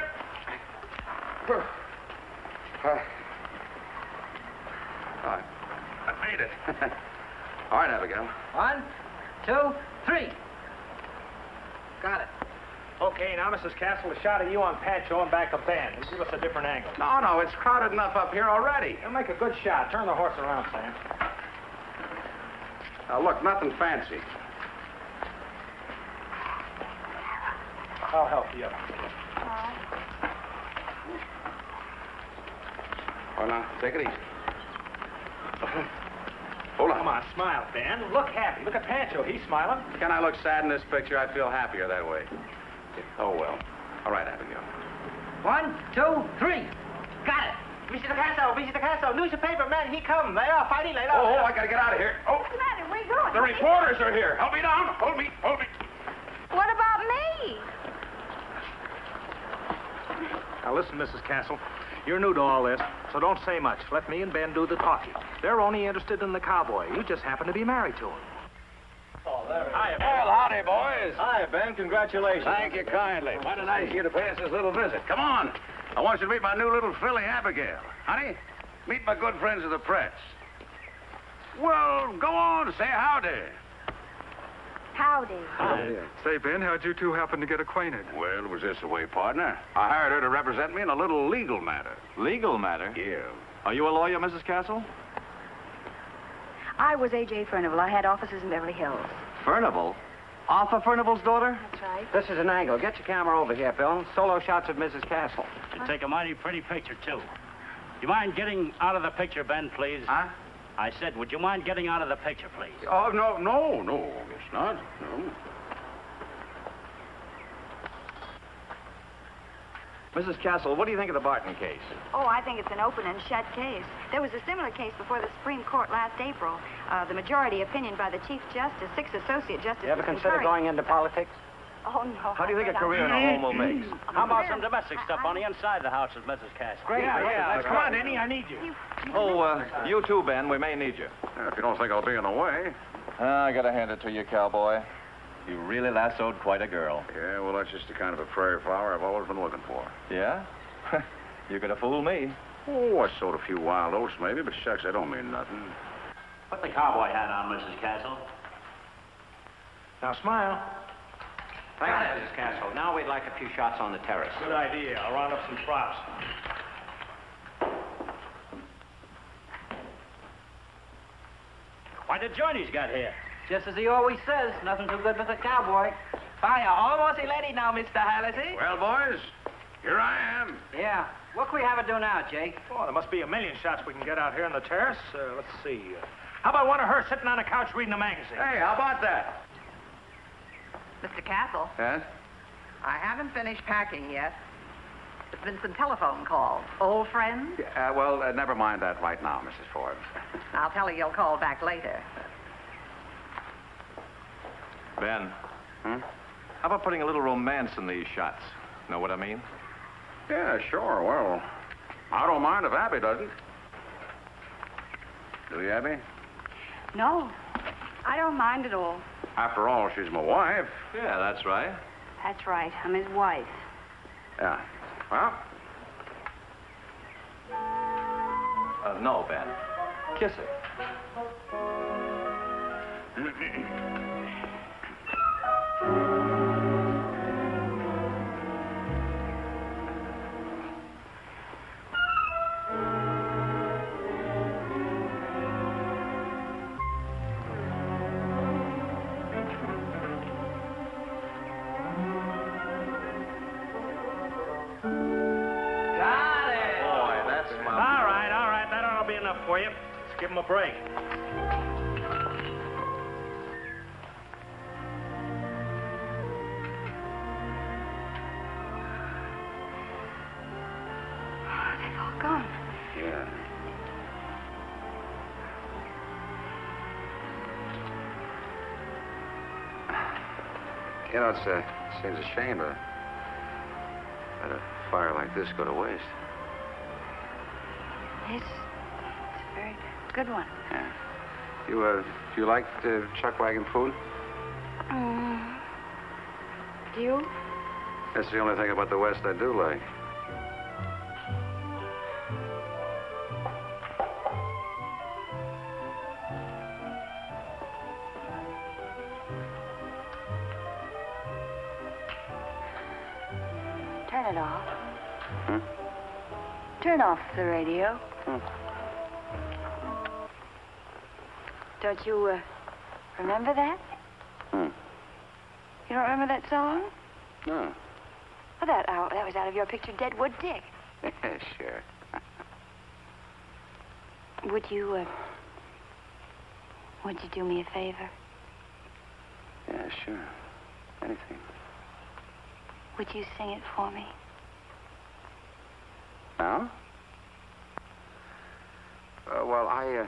I made it. All right, Abigail. 1, 2, 3. Got it. Okay, now, Mrs. Castle, a shot of you on Pancho and back of Ben. It'll give us a different angle. No, it's crowded enough up here already. It'll make a good shot. Turn the horse around, Sam. Now, look, nothing fancy. I'll help you. Well, now, take it easy. Hold on. Come on, smile, Ben. Look happy. Look at Pancho. He's smiling. Can I look sad in this picture? I feel happier that way. Oh, well. All right, Abigail. 1, 2, 3. Got it. Mr. Castle, newspaper man, he come. They are fighting later. Oh, I gotta get out of here. Oh, What's the matter? Where you going? the reporters are here. Help me down. Hold me. What about me? Now, listen, Mrs. Castle. You're new to all this, so don't say much. Let me and Ben do the talking. They're only interested in the cowboy. You just happen to be married to him. Hi, well, howdy, boys. Hi, Ben. Congratulations. Thank you kindly. Mighty nice of you to pay us this little visit. Come on. I want you to meet my new little filly, Abigail. Honey, meet my good friends of the press. Well, go on, say howdy. Howdy. Howdy. Say, Ben, how'd you two happen to get acquainted? Well, it was this way, partner. I hired her to represent me in a little legal matter. Legal matter? Yeah. Are you a lawyer, Mrs. Castle? I was A.J. Furnival. I had offices in Beverly Hills. Furnival? Arthur Furnival's daughter? That's right. This is an angle. Get your camera over here, Bill. Solo shots of Mrs. Castle. You take a mighty pretty picture, too. You mind getting out of the picture, Ben, please? Huh? I said, would you mind getting out of the picture, please? Oh, no, guess not. No. Mrs. Castle, what do you think of the Barton case? Oh, I think it's an open and shut case. There was a similar case before the Supreme Court last April. The majority opinion by the Chief Justice, 6 Associate Justices. You ever consider going into politics? Oh, no. How do you think a career in a home will make? How about some domestic stuff on the inside of the house with Mrs. Castle? Great. Yeah. Come on, Denny. I need you. You too, Ben. We may need you. If you don't think I'll be in the way. I gotta hand it to you, cowboy. You really lassoed quite a girl. Yeah, well, that's just the kind of a prairie flower I've always been looking for. Yeah? You could have fooled me. Oh, I sowed a few wild oats, maybe, but shucks, that don't mean nothing. Put the cowboy hat on, Mrs. Castle. Now, smile. Thank you, Mrs. Castle. Now we'd like a few shots on the terrace. Good idea. I'll round up some props. Why, the joint he's got here. Just as he always says, nothing too good for the cowboy. Fire, almost ready now, Mr. Halliday. Well, boys, here I am. Yeah. What can we have it do now, Jake? Oh, there must be a million shots we can get out here on the terrace. Let's see. How about one of her sitting on a couch reading a magazine? Hey, how about that? Mr. Castle, Yes? I haven't finished packing yet. There's been some telephone calls. Old friends? Well, never mind that right now, Mrs. Forbes. I'll tell her you'll call back later. Ben. How about putting a little romance in these shots? Know what I mean? Yeah, sure. Well, I don't mind if Abby doesn't. Do you, Abby? No, I don't mind at all. After all, she's my wife. Yeah, that's right. That's right. I'm his wife. Yeah. Well? No, Ben. Kiss her. Give him a break. They've all gone. Yeah. You know, it seems a shame to let a fire like this go to waste. It's a very good one. Yeah. Do you like chuck wagon food? Do you? That's the only thing about the West I do like. Turn it off. Hmm? Turn off the radio. Don't you, remember that? Hmm. You don't remember that song? No. Well, that was out of your picture, Deadwood Dick. Sure. Would you do me a favor? Yeah, sure. Anything. Would you sing it for me? Now? Well, I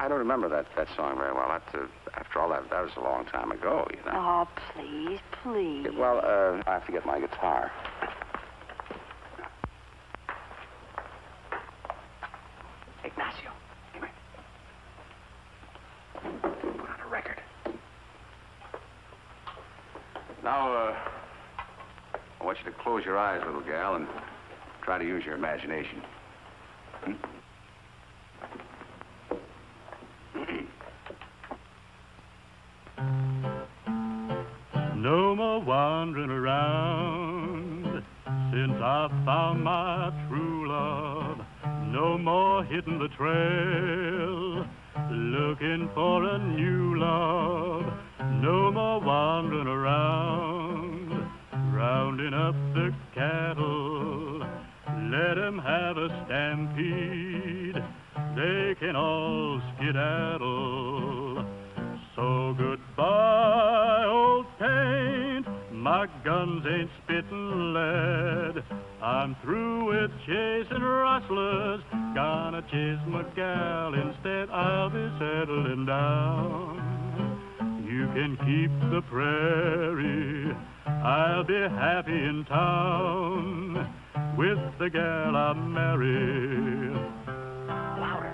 don't remember that song very well. After all, that was a long time ago, you know. Oh, please, please. Well, I have to get my guitar. Ignacio, come here. Put on a record. Now, I want you to close your eyes, little gal, and try to use your imagination. Hmm? No more wandering around since I found my true love. No more hitting the trail, looking for a new love. No more wandering around, rounding up the cattle. Let 'em have a stampede, they can all skedaddle. So goodbye, old paint, my guns ain't spitting lead. I'm through with chasing rustlers, gonna chase my gal instead. I'll be settling down. You can keep the prairie, I'll be happy in town with the gal I marry. Louder.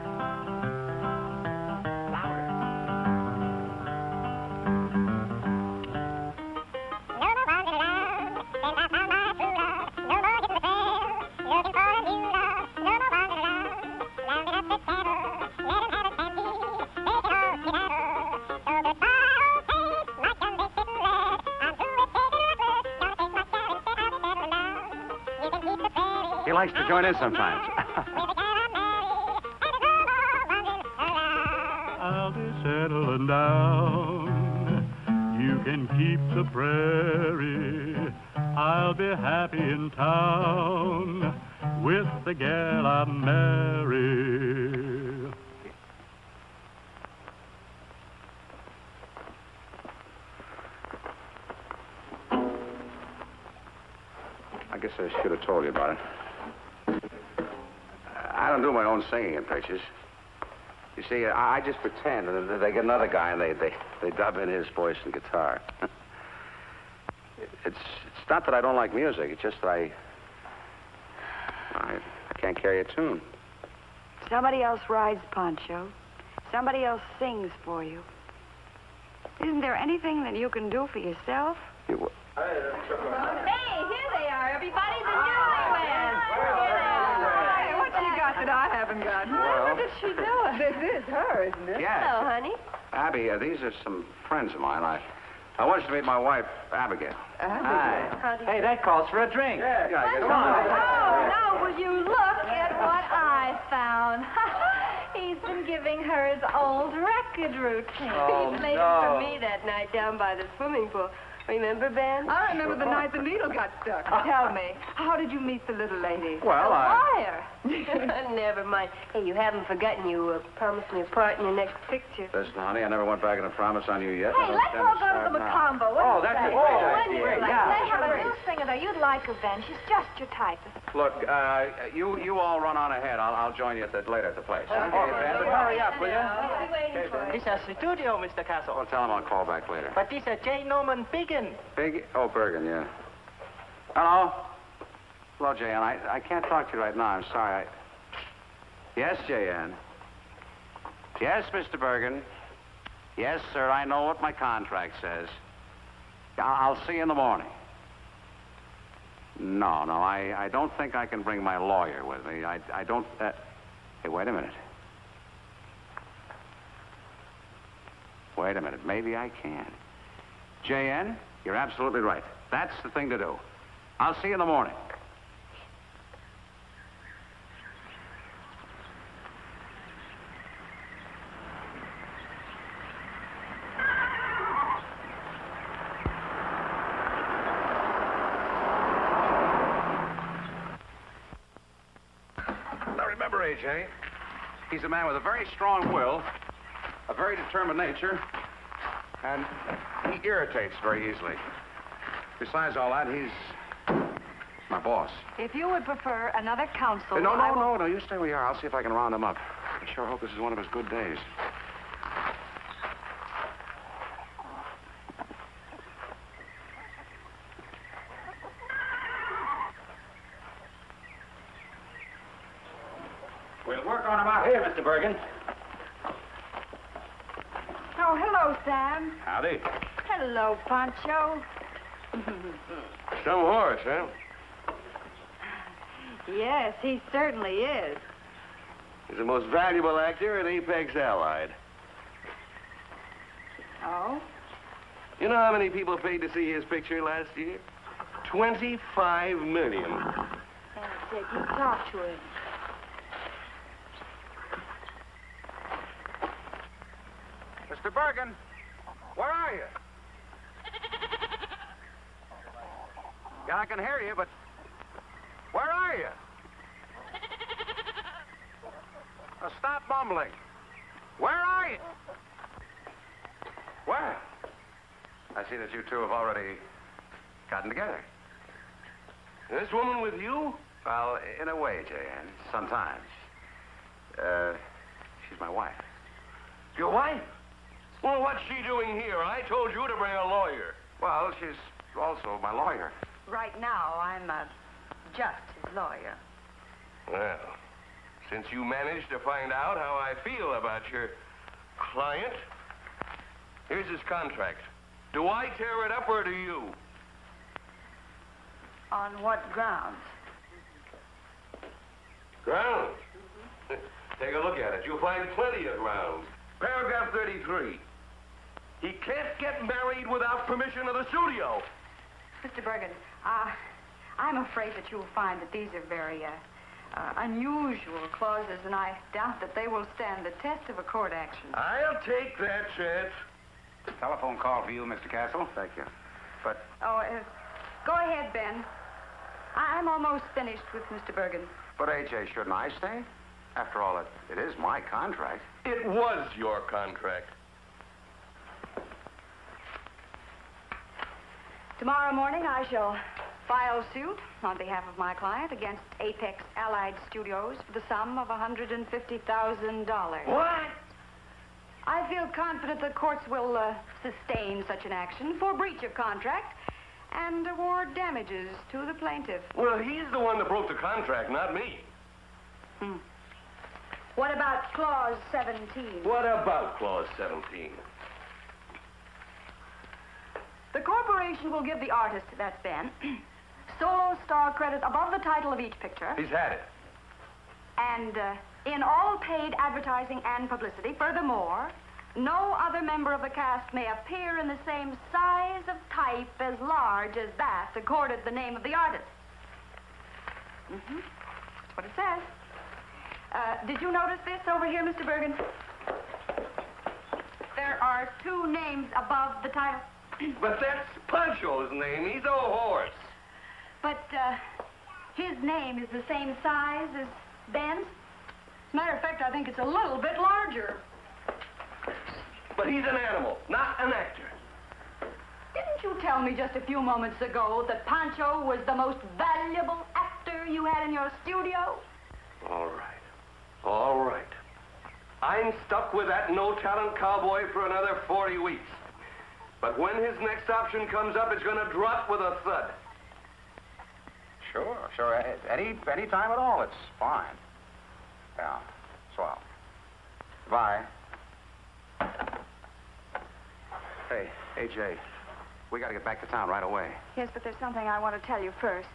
He likes to join in sometimes. I'll be settling down. You can keep the prairie. I'll be happy in town with the gal I marry. I guess I should have told you about it. I don't do my own singing in pictures. You see, I just pretend, and then they get another guy, and they dub in his voice and guitar. It's not that I don't like music. It's just that I can't carry a tune. Somebody else rides poncho. Somebody else sings for you. Isn't there anything that you can do for yourself? Hey, here they are. Everybody's a newlyweds. Hey, what you got that I haven't got? Well, What did she do? This is her, isn't it? Yes. Hello, honey. Abby, these are some friends of mine. I want you to meet my wife, Abigail. Hi. Hey, that calls for a drink. Yeah, Oh, now will you look at what I found? He's been giving her his old record routine. Oh, he played no. it for me that night down by the swimming pool. Remember, Ben? I remember the night the needle got stuck. Tell me, how did you meet the little lady? Well, Liar. Never mind. Hey, you haven't forgotten you promised me a part in your next picture. Listen, honey, I never went back on a promise on you yet. Hey, let's all go to the Macombo. Oh, that's a great idea. Let's have a Bill's thinking that you'd like her, Ben. She's just your type. Look, you all run on ahead. I'll join you later at the place. Okay, Ben, but hurry up, will you? Okay, It's a studio, Mr. Castle. Well, tell him I'll call back later. But this is J. Norman Biggin. Oh, Bergen, yeah. Hello? Hello, J.N. I can't talk to you right now. I'm sorry. Yes, J.N. Yes, Mr. Bergen. Yes, sir, I know what my contract says. I'll see you in the morning. No, I don't think I can bring my lawyer with me. I don't... Hey, wait a minute. Wait a minute. Maybe I can. J.N., you're absolutely right. That's the thing to do. I'll see you in the morning. Now remember, A.J., he's a man with a very strong will, a very determined nature, and he irritates very easily. Besides all that, he's my boss. If you would prefer another counsel... No, you stay where you are. I'll see if I can round him up. I sure hope this is one of his good days. We'll work on him out here, Mr. Bergen. Oh, hello, Sam. Howdy. Hello, Pancho. Some horse, huh? Yes, he certainly is. He's the most valuable actor in Apex Allied. Oh? You know how many people paid to see his picture last year? 25 million. That's it. You talk to him. Mr. Bergen, where are you? Yeah, I can hear you, but where are you? Now stop mumbling. Where are you? Where? I see that you two have already gotten together. This woman with you? Well, in a way, J.N., sometimes. She's my wife. Your wife? Well, what's she doing here? I told you to bring a lawyer. Well, she's also my lawyer. Right now, I'm just his lawyer. Well, since you managed to find out how I feel about your client, here's his contract. Do I tear it up or do you? On what grounds? Grounds? Take a look at it. You'll find plenty of grounds. Paragraph 33. He can't get married without permission of the studio. Mr. Bergen, I'm afraid that you'll find that these are very unusual clauses, and I doubt that they will stand the test of a court action. I'll take that chance. Telephone call for you, Mr. Castle. Thank you. But... Oh, go ahead, Ben. I'm almost finished with Mr. Bergen. But, A.J., shouldn't I stay? After all, it is my contract. It was your contract. Tomorrow morning, I shall file suit on behalf of my client against Apex Allied Studios for the sum of $150,000. What? I feel confident the courts will sustain such an action for breach of contract and award damages to the plaintiff. Well, he's the one that broke the contract, not me. What about Clause 17? What about Clause 17? The corporation will give the artist, that's Ben, solo star credit above the title of each picture. He's had it. And in all paid advertising and publicity. Furthermore, no other member of the cast may appear in the same size of type as large as that accorded the name of the artist. That's what it says. Did you notice this over here, Mr. Bergen? There are two names above the title. But that's Pancho's name. He's a horse. But, his name is the same size as Ben's. As a matter of fact, I think it's a little bit larger. But he's an animal, not an actor. Didn't you tell me just a few moments ago that Pancho was the most valuable actor you had in your studio? All right. All right. I'm stuck with that no-talent cowboy for another 40 weeks. But when his next option comes up, it's going to drop with a thud. Sure. Any time at all, it's fine. Yeah, swell. Bye. Hey, AJ, we got to get back to town right away. Yes, but there's something I want to tell you first.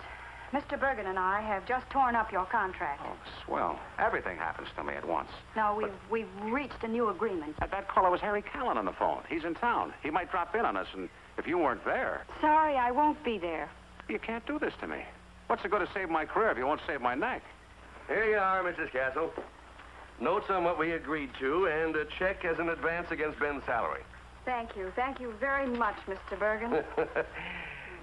Mr. Bergen and I have just torn up your contract. Oh, swell. Everything happens to me at once. No, we've reached a new agreement. That caller was Harry Callan on the phone. He's in town. He might drop in on us, and if you weren't there... Sorry, I won't be there. You can't do this to me. What's it going to save my career if you won't save my neck? Here you are, Mrs. Castle. Notes on what we agreed to, and a check as an advance against Ben's salary. Thank you. Thank you very much, Mr. Bergen.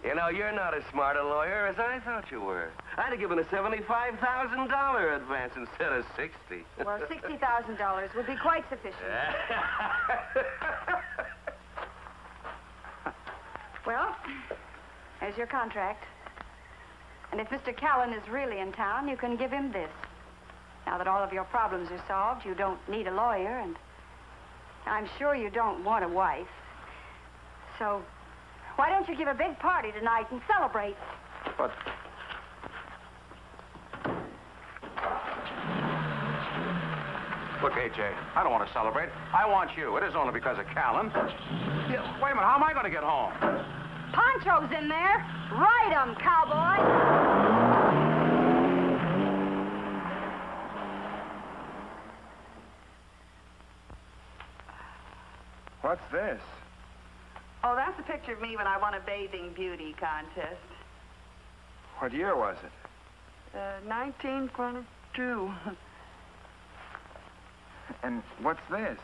You know, you're not as smart a lawyer as I thought you were. I'd have given a $75,000 advance instead of $60. Well, $60,000 would be quite sufficient. Well, there's your contract. And if Mr. Callan is really in town, you can give him this. Now that all of your problems are solved, you don't need a lawyer, and I'm sure you don't want a wife. So, why don't you give a big party tonight and celebrate? But... Look, AJ, I don't want to celebrate. I want you. It isn't only because of Callan. Yeah, wait a minute, how am I going to get home? Pancho's in there. Ride 'em, cowboy. What's this? Oh, that's a picture of me when I won a bathing beauty contest. What year was it? 1922. And what's this?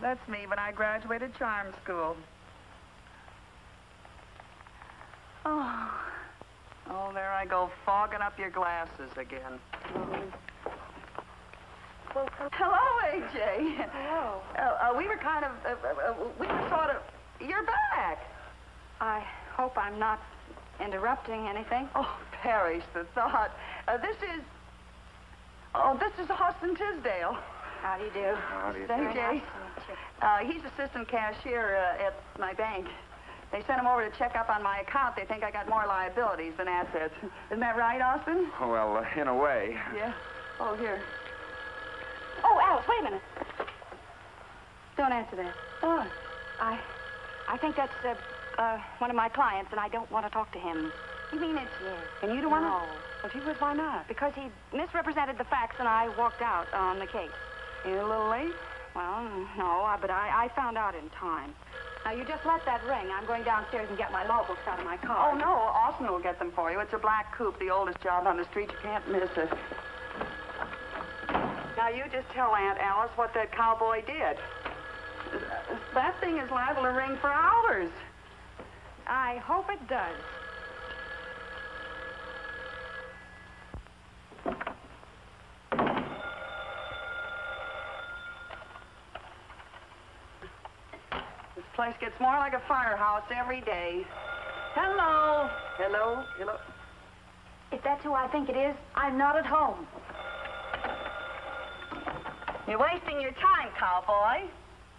That's me when I graduated charm school. Oh, there I go, fogging up your glasses again. Well, hello, AJ. Hello. We were kind of, we were sort of, you're back. I hope I'm not interrupting anything. Oh, perish the thought. This is Austin Tisdale. How do you do? How do you do? Nice to meet you. He's assistant cashier at my bank. They sent him over to check up on my account. They think I got more liabilities than assets. Isn't that right, Austin? Well, in a way. Yeah. Oh, here. Oh, Alice, wait a minute. Don't answer that. What? I think that's one of my clients, and I don't want to talk to him. You mean it's... Yes. And you don't want to... No. Well, gee whiz, why not? Because he misrepresented the facts, and I walked out on the case. You a little late? Well, no, but I found out in time. Now, you just let that ring. I'm going downstairs and get my law books out of my car. Oh, no, Austin will get them for you. It's a black coupe, the oldest job on the street. You can't miss it. Now, you just tell Aunt Alice what that cowboy did. That thing is liable to ring for hours. I hope it does. This place gets more like a firehouse every day. Hello. Hello. Hello. If that's who I think it is, I'm not at home. You're wasting your time, cowboy.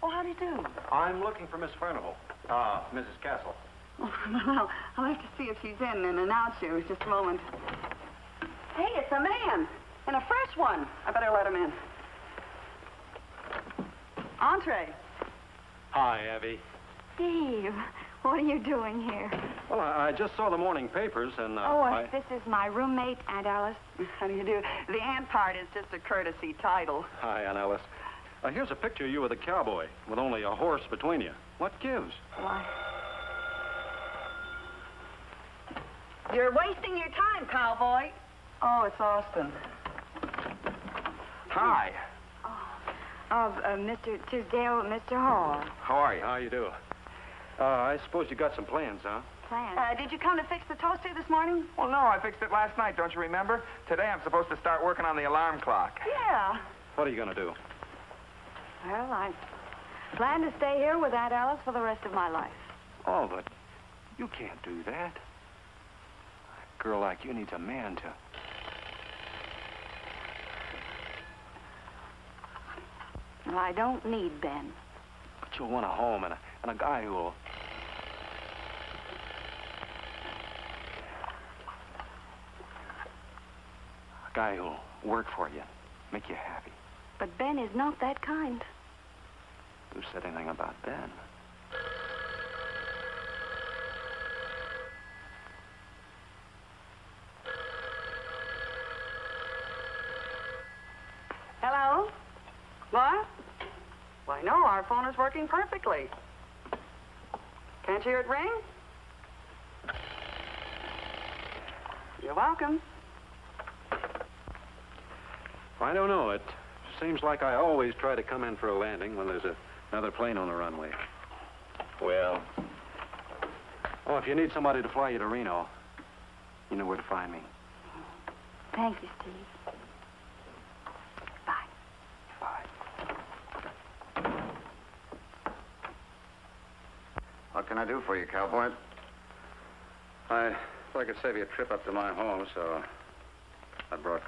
Oh, how do you do? I'm looking for Miss Furnival. Mrs. Castle. Well, I'll have to see if she's in and announce you. Just a moment. Hey, it's a man. And a fresh one. I better let him in. Entree. Hi, Abby. Steve, what are you doing here? Well, I just saw the morning papers, and This is my roommate, Aunt Alice. How do you do? The aunt part is just a courtesy title. Hi, Aunt Alice. Here's a picture of you with a cowboy, with only a horse between you. What gives? Why? You're wasting your time, cowboy. Oh, it's Austin. Hi. Mr. Tisdale, Mr. Hall. How are you? How you do? I suppose you got some plans, huh? Plans? Did you come to fix the toaster this morning? Well, no, I fixed it last night, don't you remember? Today I'm supposed to start working on the alarm clock. Yeah. What are you going to do? Well, I plan to stay here with Aunt Alice for the rest of my life. Oh, but you can't do that. A girl like you needs a man to... Well, I don't need Ben. But you'll want a home and a guy who'll... A guy who'll work for you, make you happy. But Ben is not that kind. Who said anything about Ben? Hello? What? Why, no, our phone is working perfectly. Can't you hear it ring? You're welcome. I don't know. It seems like I always try to come in for a landing when there's another plane on the runway. Well... Oh, if you need somebody to fly you to Reno, you know where to find me. Thank you, Steve. What can I do for you, cowboy? I thought I could save you a trip up to my home, so I brought...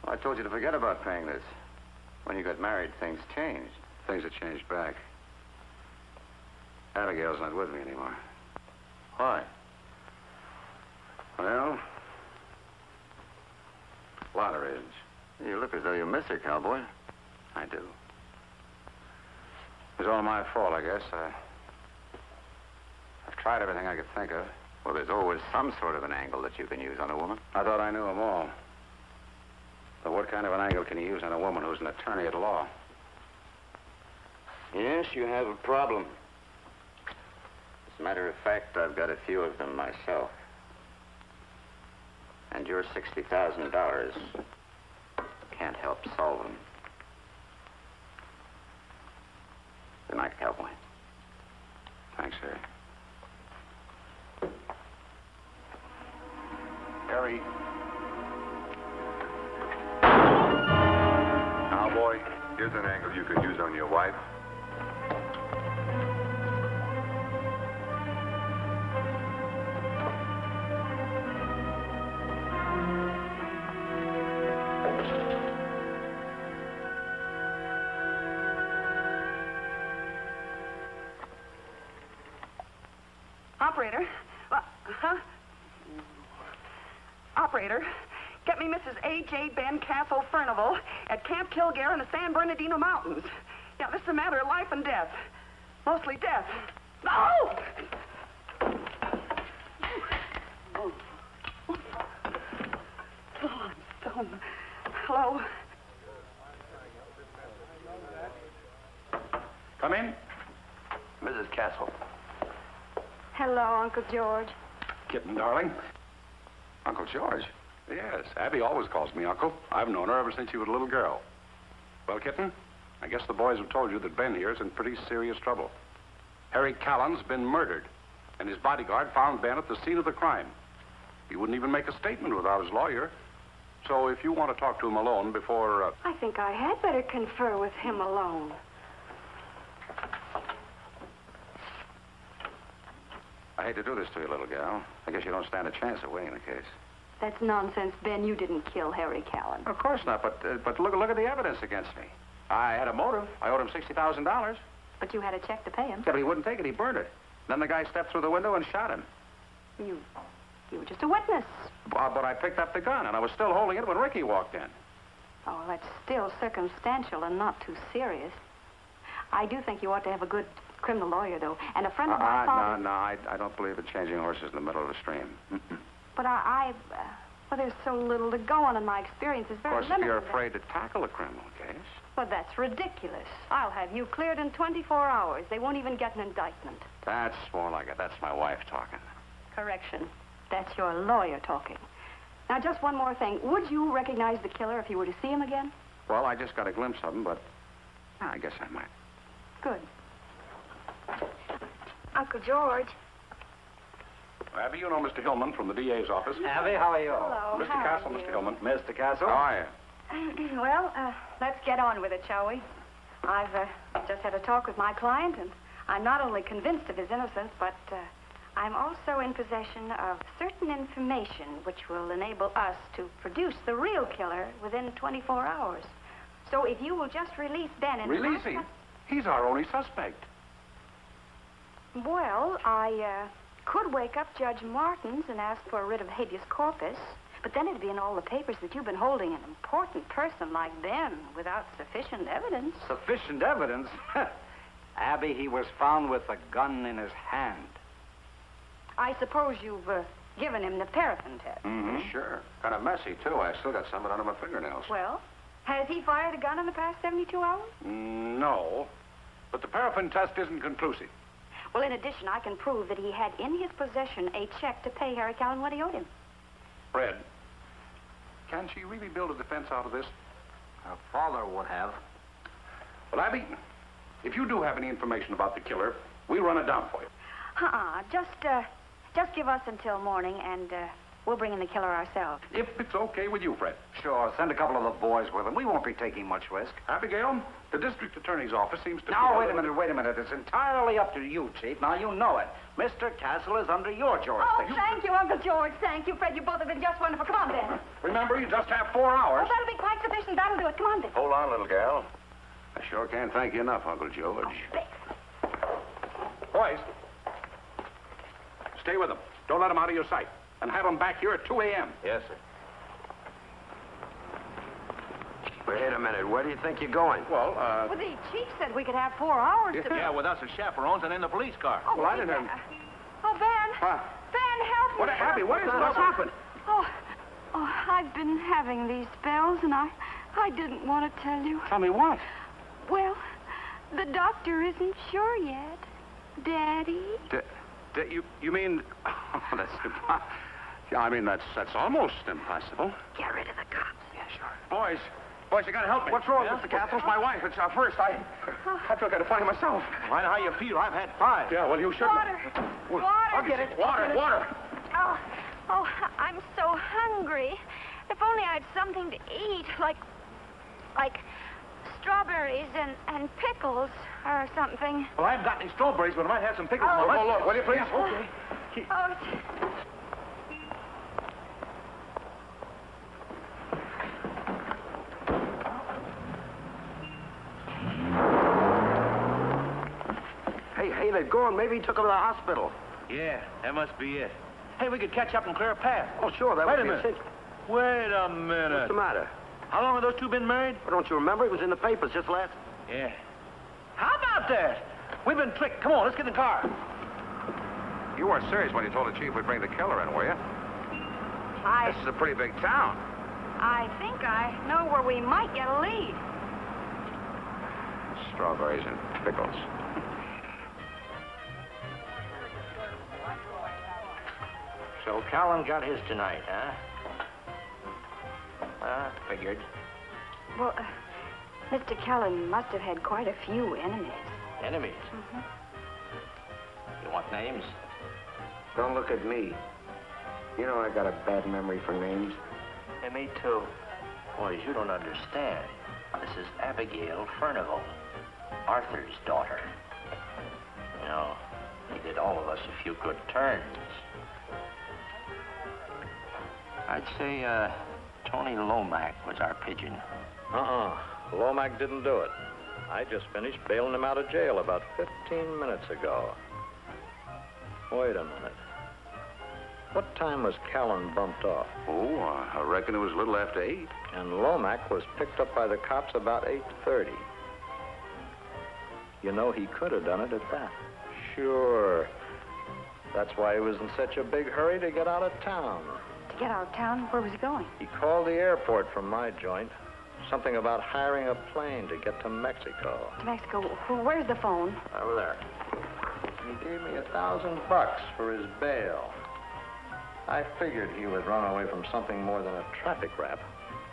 Well, I told you to forget about paying this. When you got married, things changed. Things have changed back. Abigail's not with me anymore. Why? Well, a lot of reasons. You look as though you miss her, cowboy. I do. It was all my fault, I guess. I've tried everything I could think of. Well, there's always some sort of an angle that you can use on a woman. I thought I knew them all. But what kind of an angle can you use on a woman who's an attorney at law? Yes, you have a problem. As a matter of fact, I've got a few of them myself. And your $60,000 can't help solve them. Good night, cowboy. Thanks, Harry. Harry. Cowboy, here's an angle you could use on your wife. Operator. Huh? Operator, get me Mrs. A.J. Ben Castle Furnival at Camp Kilgare in the San Bernardino Mountains. Yeah, this is a matter of life and death. Mostly death. Oh! Oh, I'm stoned. Hello? Come in. Mrs. Castle. Hello, Uncle George. Kitten, darling. Uncle George? Yes, Abby always calls me Uncle. I've known her ever since she was a little girl. Well, Kitten, I guess the boys have told you that Ben here is in pretty serious trouble. Harry Callan's been murdered, and his bodyguard found Ben at the scene of the crime. He wouldn't even make a statement without his lawyer. So if you want to talk to him alone before... I think I had better confer with him alone. I hate to do this to you, little gal. I guess you don't stand a chance of winning the case. That's nonsense, Ben. You didn't kill Harry Callan. Of course not, but look at the evidence against me. I had a motive. I owed him $60,000. But you had a check to pay him. Yeah, but he wouldn't take it. He burned it. Then the guy stepped through the window and shot him. You were just a witness. But I picked up the gun, and I was still holding it when Ricky walked in. Oh, well, that's still circumstantial and not too serious. I do think you ought to have a good criminal lawyer, though. And a friend of my father... No, I don't believe in changing horses in the middle of a stream. But well, there's so little to go on, and my experience is very limited. Of course, if you're afraid to tackle a criminal case... Well, that's ridiculous. I'll have you cleared in 24 hours. They won't even get an indictment. That's more like it. That's my wife talking. Correction. That's your lawyer talking. Now, just one more thing. Would you recognize the killer if you were to see him again? Well, I just got a glimpse of him, but I guess I might. Good. Uncle George. Abby, you know Mr. Hillman from the DA's office. Abby, how are you? Hello. Mr. Castle, Mr. Hillman. Mr. Castle? How are you? Well, let's get on with it, shall we? I've just had a talk with my client, and I'm not only convinced of his innocence, but I'm also in possession of certain information which will enable us to produce the real killer within 24 hours. So if you will just release Ben and... Release him? He's our only suspect. Well, I could wake up Judge Martins and ask for a writ of habeas corpus, but then it'd be in all the papers that you've been holding an important person like Ben without sufficient evidence. Sufficient evidence? Abby, he was found with a gun in his hand. I suppose you've given him the paraffin test. Mm-hmm. Sure. Kind of messy, too. I still got some of it under my fingernails. Well, has he fired a gun in the past 72 hours? No. But the paraffin test isn't conclusive. Well, in addition, I can prove that he had in his possession a check to pay Harry Callan what he owed him. Fred, can she really build a defense out of this? Her father would have. Well, Abby, if you do have any information about the killer, we'll run it down for you. Just give us until morning, and we'll bring in the killer ourselves. If it's okay with you, Fred. Sure, send a couple of the boys with him. We won't be taking much risk. Abigail, the district attorney's office seems to... Now, wait a minute. It's entirely up to you, Chief. Now, you know it. Mr. Castle is under your jurisdiction. Oh, thank you, Uncle George. Thank you, Fred. You both have been just wonderful. Come on, Ben. Remember, you just have 4 hours. Oh, that'll be quite sufficient. That'll do it. Come on, Ben. Hold on, little gal. I sure can't thank you enough, Uncle George. Boys, stay with them. Don't let them out of your sight. And have them back here at 2 a.m. Yes, sir. Wait a minute. Where do you think you're going? Well, Well, the chief said we could have 4 hours to... Yeah, with us as chaperones and in the police car. Oh, well, I didn't have... Oh, Ben. Huh? Ben, help me. What, Abby, what's happened? Oh, I've been having these spells, and I didn't want to tell you. Tell me what? Well, the doctor isn't sure yet. Daddy? You mean... Oh, that's... Yeah, I mean, that's almost impossible. Get rid of the cops. Yeah, sure. Boys, you gotta help me. What's wrong, Mr. Castle? It's my wife. It's first. I feel kind of funny myself. I know how you feel. I've had 5. Yeah, well, you shouldn't. Water. I'll get it. Water. Oh, I'm so hungry. If only I had something to eat, like strawberries and pickles or something. Well, I haven't got any strawberries, but I might have some pickles. Oh, look, will you please? Okay. Oh, Hey, they're gone. Maybe he took him to the hospital. Yeah, that must be it. Hey, we could catch up and clear a path. Oh, sure. That Wait would a be minute. cinch. Wait a minute. What's the matter? How long have those two been married? Well, don't you remember? It was in the papers just last... Yeah. How about that? We've been tricked. Come on, let's get in the car. You weren't serious when you told the chief we'd bring the killer in, were you? This is a pretty big town. I think I know where we might get a lead. Strawberries and pickles. So Callan got his tonight, huh? Figured. Well, Mr. Callan must have had quite a few enemies. Enemies? Mm-hmm. You want names? Don't look at me. You know I got a bad memory for names. Yeah, me too. Boys, you don't understand. This is Abigail Furnival, Arthur's daughter. You know, he did all of us a few good turns. I'd say, Tony Lomack was our pigeon. Lomack didn't do it. I just finished bailing him out of jail about 15 minutes ago. Wait a minute. What time was Callan bumped off? Oh, I reckon it was a little after 8. And Lomack was picked up by the cops about 8:30. You know, he could have done it at that. Sure. That's why he was in such a big hurry to get out of town. To get out of town? Where was he going? He called the airport from my joint. Something about hiring a plane to get to Mexico. To Mexico. Where's the phone? Over there. He gave me $1,000 for his bail. I figured he would run away from something more than a traffic rap.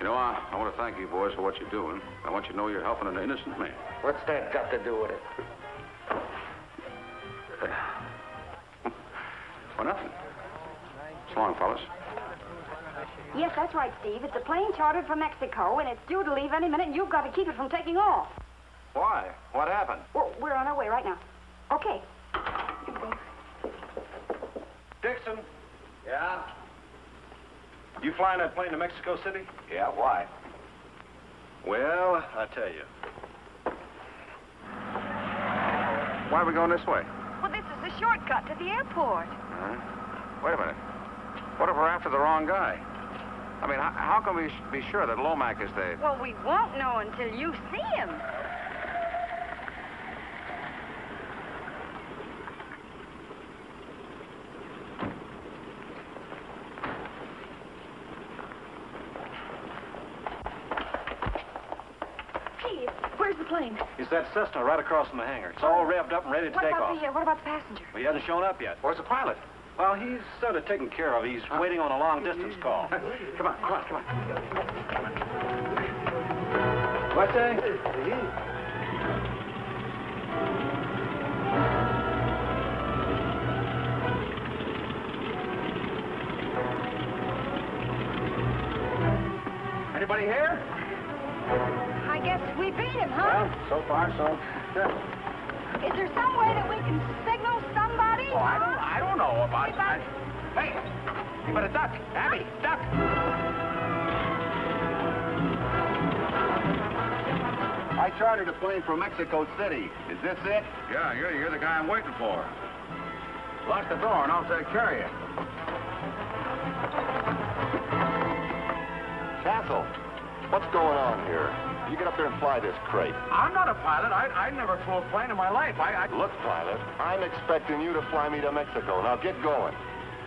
You know, I want to thank you boys for what you're doing. I want you to know you're helping an innocent man. What's that got to do with it? Well, nothing. So long, fellas. Yes, that's right, Steve. It's a plane chartered from Mexico, and it's due to leave any minute, and you've got to keep it from taking off. Why? What happened? Well, we're on our way right now. Okay. Dixon, Yeah? you flying that plane to Mexico City? Yeah, why? Well, I tell you. Why are we going this way? Well, this is the shortcut to the airport. Wait a minute. What if we're after the wrong guy? I mean, how can we be sure that Lomac is the... Well, we won't know until you see him. Steve, where's the plane? It's that Cessna right across from the hangar. It's all revved up and ready to take off. What about the passenger? Well, he hasn't shown up yet. Where's the pilot? Well, he's sort of taken care of. He's waiting on a long-distance call. Come on. What's that? Anybody here? I guess we beat him, huh? Well, so far, so good. Is there some way that we can signal somebody? Oh, I don't know about that. Hey, you better duck. Abby, duck. I chartered a plane from Mexico City. Is this it? Yeah, you're the guy I'm waiting for. Lock the door and I'll take care of you. Castle, what's going on here? You get up there and fly this crate. I'm not a pilot. I never flew a plane in my life. Look, pilot, I'm expecting you to fly me to Mexico. Now get going.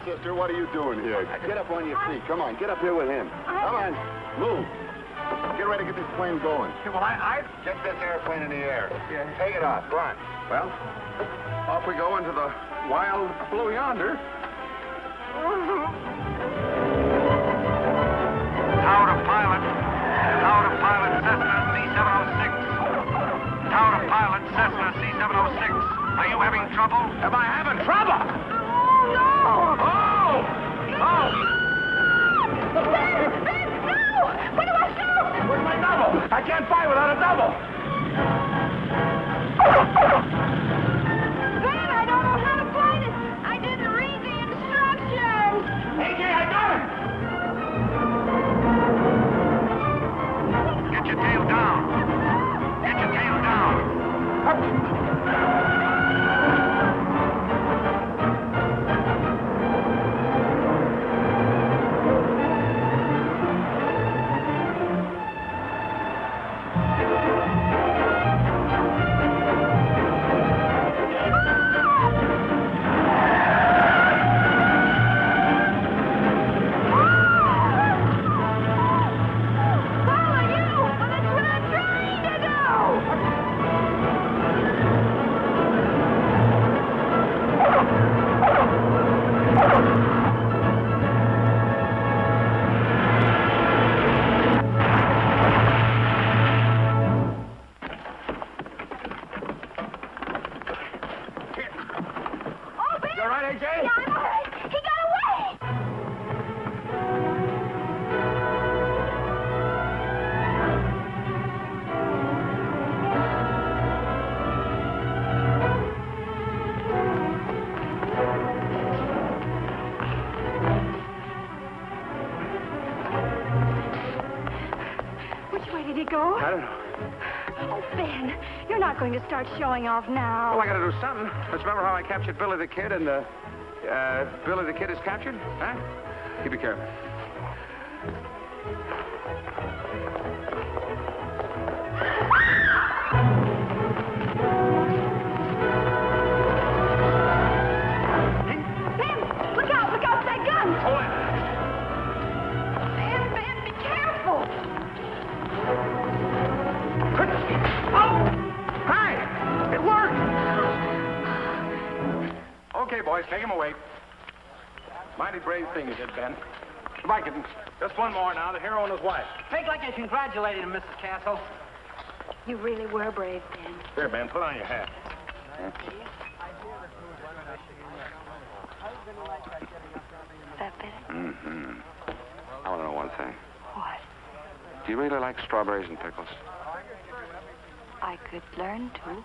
Sister, what are you doing here? Get up on your feet. Come on, get up here with him. Come on, move. Get ready to get this plane going. Yeah, well, I Get this airplane in the air. Yeah. Take it off. Go on. Well, off we go into the wild blue yonder. Tower to pilot. Tower to pilot, Cessna C-706. Tower to pilot, Cessna C-706. Are you having trouble? Am I having trouble? No! Oh! Oh! Ben, no! What do I do? Where's my double? I can't fly without a double. Ben, I don't know how to fly this. I didn't read the instructions. AJ, I got it! Get your tail down. Get your tail down. I don't know. Oh, Ben, you're not going to start showing off now. Well, I gotta do something. Let's remember how I captured Billy the Kid and, Billy the Kid is captured? Huh? You be careful. Ben, look out for that gun. Hold it. Ben, be careful. Hey! It worked! Okay, boys, take him away. Mighty brave thing you did, Ben. Goodbye, kittens. Just one more now, the hero and his wife. Make like you're congratulating him, Mrs. Castle. You really were brave, Ben. Here, Ben, put on your hat. That better? Mm-hmm. I want to know one thing. What? Do you really like strawberries and pickles? I could learn to.